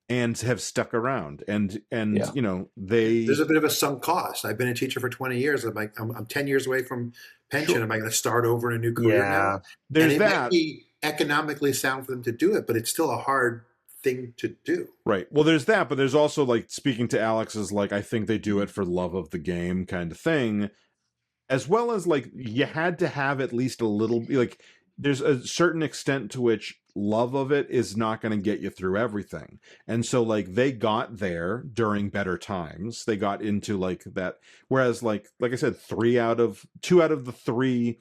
and have stuck around, and there's a bit of a sunk cost. I've been a teacher for 20 years. I'm 10 years away from pension. Sure. Am I going to start over in a new career now? There's and it that. might be economically sound for them to do it, but it's still a hard thing to do. Right. Well, there's that, but there's also like speaking to Alex's, like, I think they do it for love of the game kind of thing, as well as like you had to have at least a little, like there's a certain extent to which love of it is not going to get you through everything. And so like they got there during better times. They got into like that. Whereas like I said, 2 out of the 3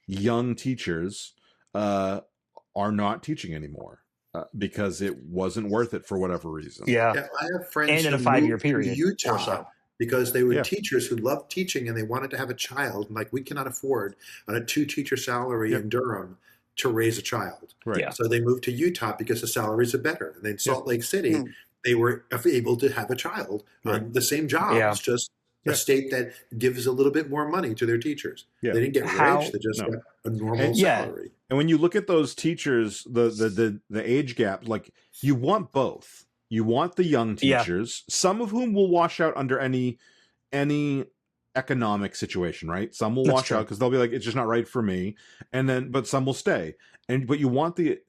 young teachers are not teaching anymore. Because it wasn't worth it for whatever reason. Yeah, I have friends and in a 5-year period to Utah so. because they were teachers who loved teaching and they wanted to have a child. And like we cannot afford on a 2-teacher salary in Durham to raise a child. Right. Yeah. So they moved to Utah because the salaries are better. And then Salt Lake City, they were able to have a child on the same jobs, just a state that gives a little bit more money to their teachers. They didn't get rich; they just got a normal salary. And when you look at those teachers, the age gap, like you want both. You want the young teachers, some of whom will wash out under any economic situation, right? Some will That's wash true. out because they'll be like, it's just not right for me, and then but some will stay. But you want the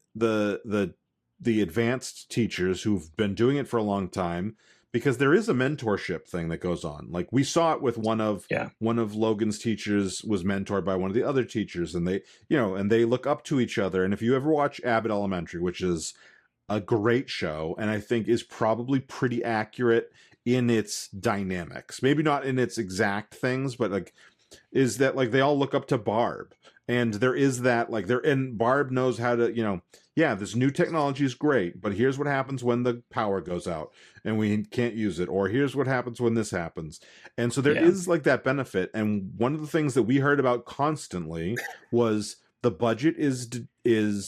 advanced teachers who've been doing it for a long time, because there is a mentorship thing that goes on. Like we saw it with one of Logan's teachers was mentored by one of the other teachers, and they look up to each other. And if you ever watch Abbott Elementary, which is a great show, and I think is probably pretty accurate in its dynamics, maybe not in its exact things, but like is that like they all look up to Barb, and there is that like there, and Barb knows how to, this new technology is great, but here's what happens when the power goes out and we can't use it, or here's what happens when this happens. And so there is like that benefit. And one of the things that we heard about constantly was the budget is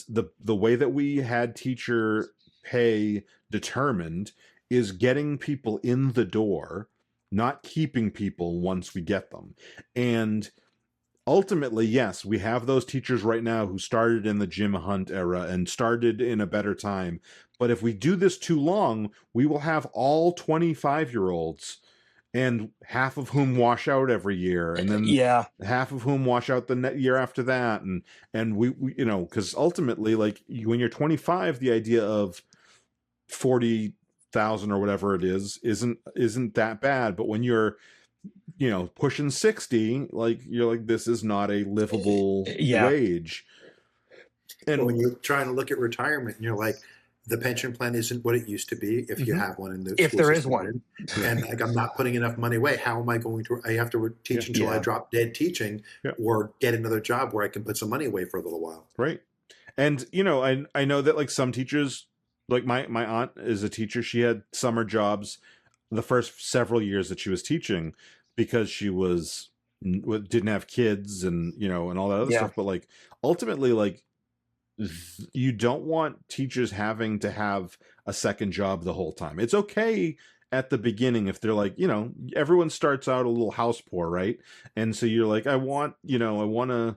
the way that we had teacher pay determined is getting people in the door, not keeping people once we get them. And ultimately, yes, we have those teachers right now who started in the Jim Hunt era and started in a better time. But if we do this too long, we will have all 25-year-olds, and half of whom wash out every year, and then half of whom wash out the year after that. And we because ultimately, like when you're 25, the idea of 40,000 or whatever it is isn't that bad. But when you're pushing 60, like you're like, this is not a livable wage. And when you're trying to look at retirement, and you're like, the pension plan isn't what it used to be if you have one in the if there is one, and like I'm not putting enough money away. How am I going to? I have to teach until I drop dead teaching, or get another job where I can put some money away for a little while. Right. And I know that like some teachers, like my aunt is a teacher. She had summer jobs the first several years that she was teaching because she didn't have kids and and all that other stuff. But like ultimately, like you don't want teachers having to have a second job the whole time. It's okay at the beginning if they're like, everyone starts out a little house poor, right? And so you're like, I want to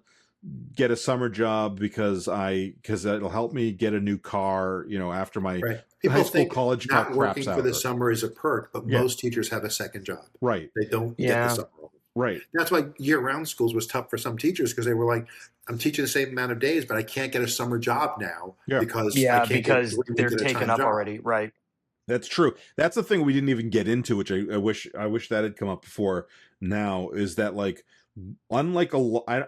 get a summer job because it'll help me get a new car, after my high school, college car not working for the summer is a perk, but most teachers have a second job. Right. They don't get the summer. Right. That's why year-round schools was tough for some teachers, because they were like, I'm teaching the same amount of days, but I can't get a summer job now because they're taken up already. Right. That's true. That's the thing we didn't even get into, which I wish that had come up before now, is that like, unlike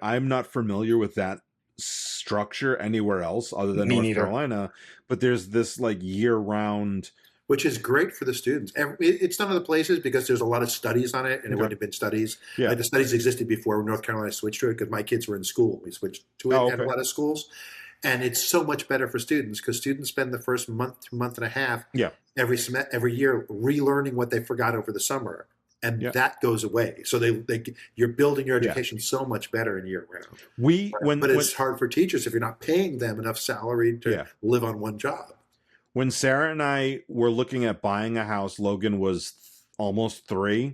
I'm not familiar with that structure anywhere else other than North Carolina, but there's this like year-round, which is great for the students. It's none of the places because there's a lot of studies on it, and it wouldn't have been studies. Like the studies existed before North Carolina switched to it, because my kids were in school. We switched to it at a lot of schools, and it's so much better for students because students spend the first month to month and a half every year relearning what they forgot over the summer. And that goes away. So you're building your education so much better in year round. But it's hard for teachers if you're not paying them enough salary to live on one job. When Sarah and I were looking at buying a house, Logan was almost 3.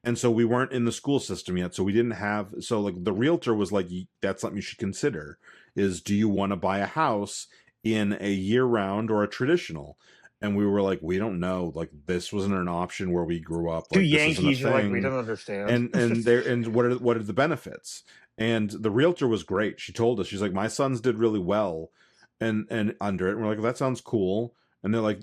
And so we weren't in the school system yet. So we didn't have, so like the realtor was like, that's something you should consider, is do you want to buy a house in a year round or a traditional? And we were like, we don't know. Like this wasn't an option where we grew up. Like, Yankees, you're like, we don't understand. And what are the benefits? And the realtor was great. She told us, she's like, my sons did really well and under it. And we're like, that sounds cool. And they're like,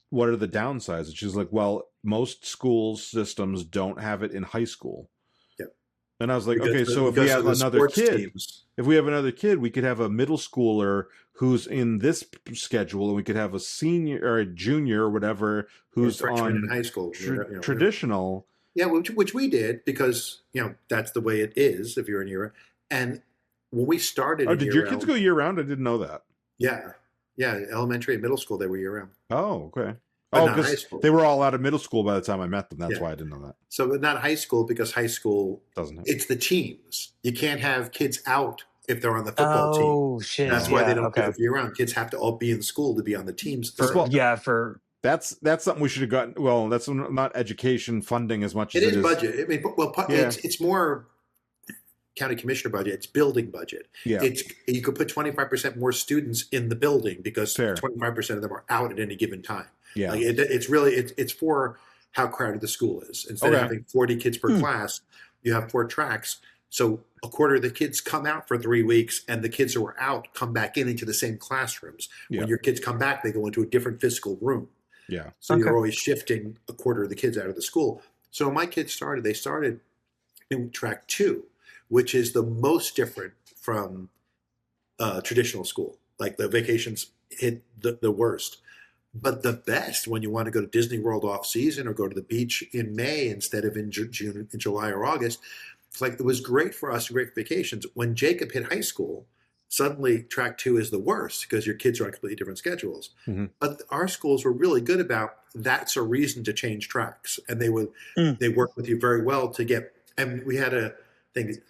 what are the downsides? And she's like, well, most school systems don't have it in high school. Yep. And I was like, okay, so if we have another kid, we could have a middle schooler who's in this schedule, and we could have a senior or a junior or whatever who's on in high school traditional. Yeah, which we did because that's the way it is if you're in year. And when we started, did your kids go year round? I didn't know that. Yeah, elementary and middle school they were year round. Oh, okay. Because they were all out of middle school by the time I met them. That's why I didn't know that. So, but not high school, because high school doesn't have it's the teams. You can't have kids out if they're on the football team. Oh shit! That's why they don't do it year round. Kids have to all be in school to be on the teams. That's something we should have gotten. Well, that's not education funding as much as it is budget. I mean, it's more county commissioner budget. It's building budget. Yeah, you could put 25% more students in the building because 25% of them are out at any given time. Yeah, it's really for how crowded the school is. Instead of having 40 kids per class, you have 4 tracks. So a quarter of the kids come out for 3 weeks, and the kids who are out come back into the same classrooms. Yeah. When your kids come back, they go into a different physical room. Yeah. So Okay. you're always shifting a quarter of the kids out of the school. So when my kids started, they started in track 2, which is the most different from traditional school. Like the vacations hit the worst. But the best when you want to go to Disney World off season or go to the beach in May instead of in June, in July or August. It's like, it was great for us, great vacations. When Jacob hit high school, suddenly track 2 is the worst because your kids are on completely different schedules. Mhm. But our schools were really good about that's a reason to change tracks, and they worked with you very well to get. And we had a thing.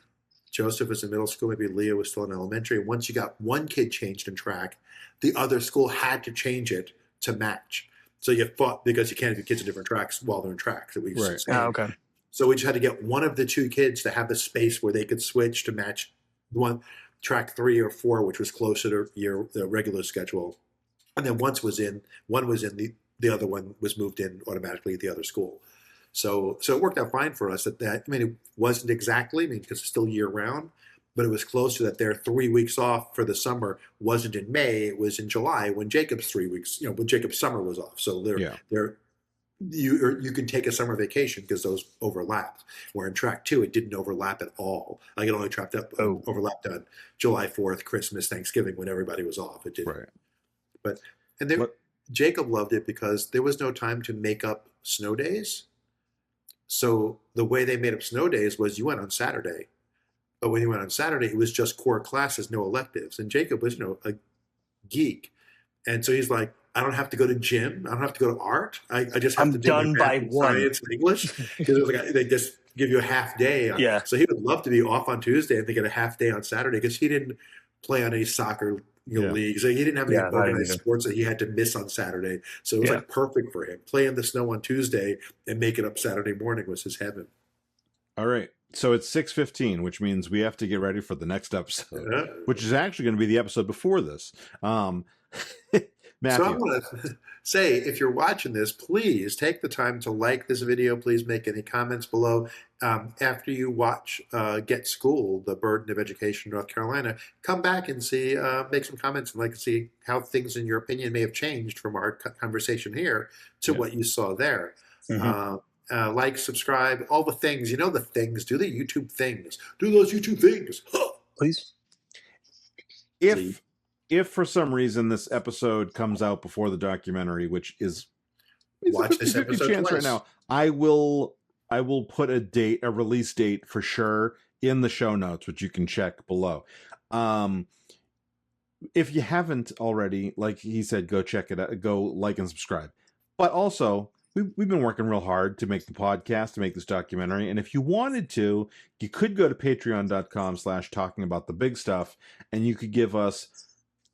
Joseph was in middle school, maybe Leah was still in elementary. And once you got one kid changed in track, the other school had to change it to match. So you fought because you can't have your kids in different tracks while they're in tracks. Right. Okay. So we just had to get one of the 2 kids to have the space where they could switch to match one track 3 or 4, which was closer to the regular schedule. And then one was in, the other one was moved in automatically at the other school. So it worked out fine for us. I mean, it wasn't exactly, because it's still year round, but it was closer that their 3 weeks off for the summer wasn't in May, it was in July when Jacob's 3 weeks, when Jacob's summer was off. So you can take a summer vacation because those overlapped. Where in track 2, it didn't overlap at all. Like it only overlapped on July 4th, Christmas, Thanksgiving, when everybody was off. It didn't. Right. Jacob loved it because there was no time to make up snow days. So the way they made up snow days was you went on Saturday. But when you went on Saturday, it was just core classes, no electives. And Jacob was, a geek. And so he's like, I don't have to go to gym. I don't have to go to art. I just have to do done by math, 1. science, and English. Because they just give you a half day. Yeah. So he would love to be off on Tuesday and they get a half day on Saturday because he didn't play on any soccer leagues. So he didn't have any organized sports that he had to miss on Saturday. So it was like perfect for him. Play in the snow on Tuesday and make it up Saturday morning was his heaven. All right. So it's 6:15, which means we have to get ready for the next episode, which is actually going to be the episode before this. Matthew. So I want to say, if you're watching this, please take the time to like this video. Please make any comments below. After you watch Get Schooled, The Burden of Education in North Carolina, come back and see, make some comments and see how things in your opinion may have changed from our conversation here to what you saw there. Mm-hmm. Like, subscribe, all the things. The things. Do the YouTube things. Do those YouTube things. Please. If for some reason this episode comes out before the documentary, which is watch a 50-50 this episode chance twice. right now, I will put a release date for sure in the show notes, which you can check below. If you haven't already, like he said, go check it out, go like and subscribe. But also, we've been working real hard to make the podcast, to make this documentary. And if you wanted to, you could go to patreon.com/talkingaboutthebigstuff and you could give us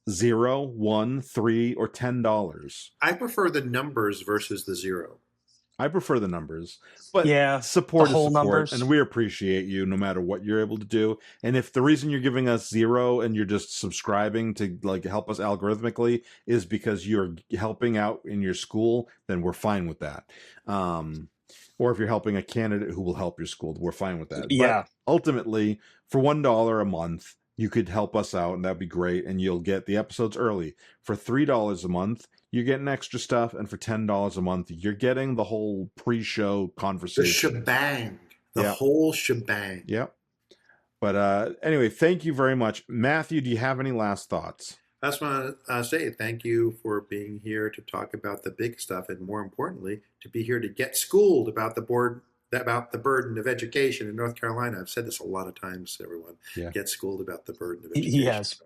$0, $1, $3, or $10. I prefer the numbers versus the 0. I prefer the numbers, but the support is whole support, numbers. and we appreciate you no matter what you're able to do. And if the reason you're giving us 0 and you're just subscribing to help us algorithmically is because you're helping out in your school, then we're fine with that. Or if you're helping a candidate who will help your school, we're fine with that. Yeah. But ultimately, for $1 a month, you could help us out, and that'd be great. And you'll get the episodes early. For $3 a month, you're getting extra stuff, and for $10 a month, you're getting the whole pre-show conversation. The shebang. The whole shebang. Yep. But anyway, thank you very much. Matthew, do you have any last thoughts? I just want to say thank you for being here to talk about the big stuff, and more importantly, to be here to get schooled about the burden of education in North Carolina. I've said this a lot of times, everyone. Yeah. Get schooled about the burden of education. Yes.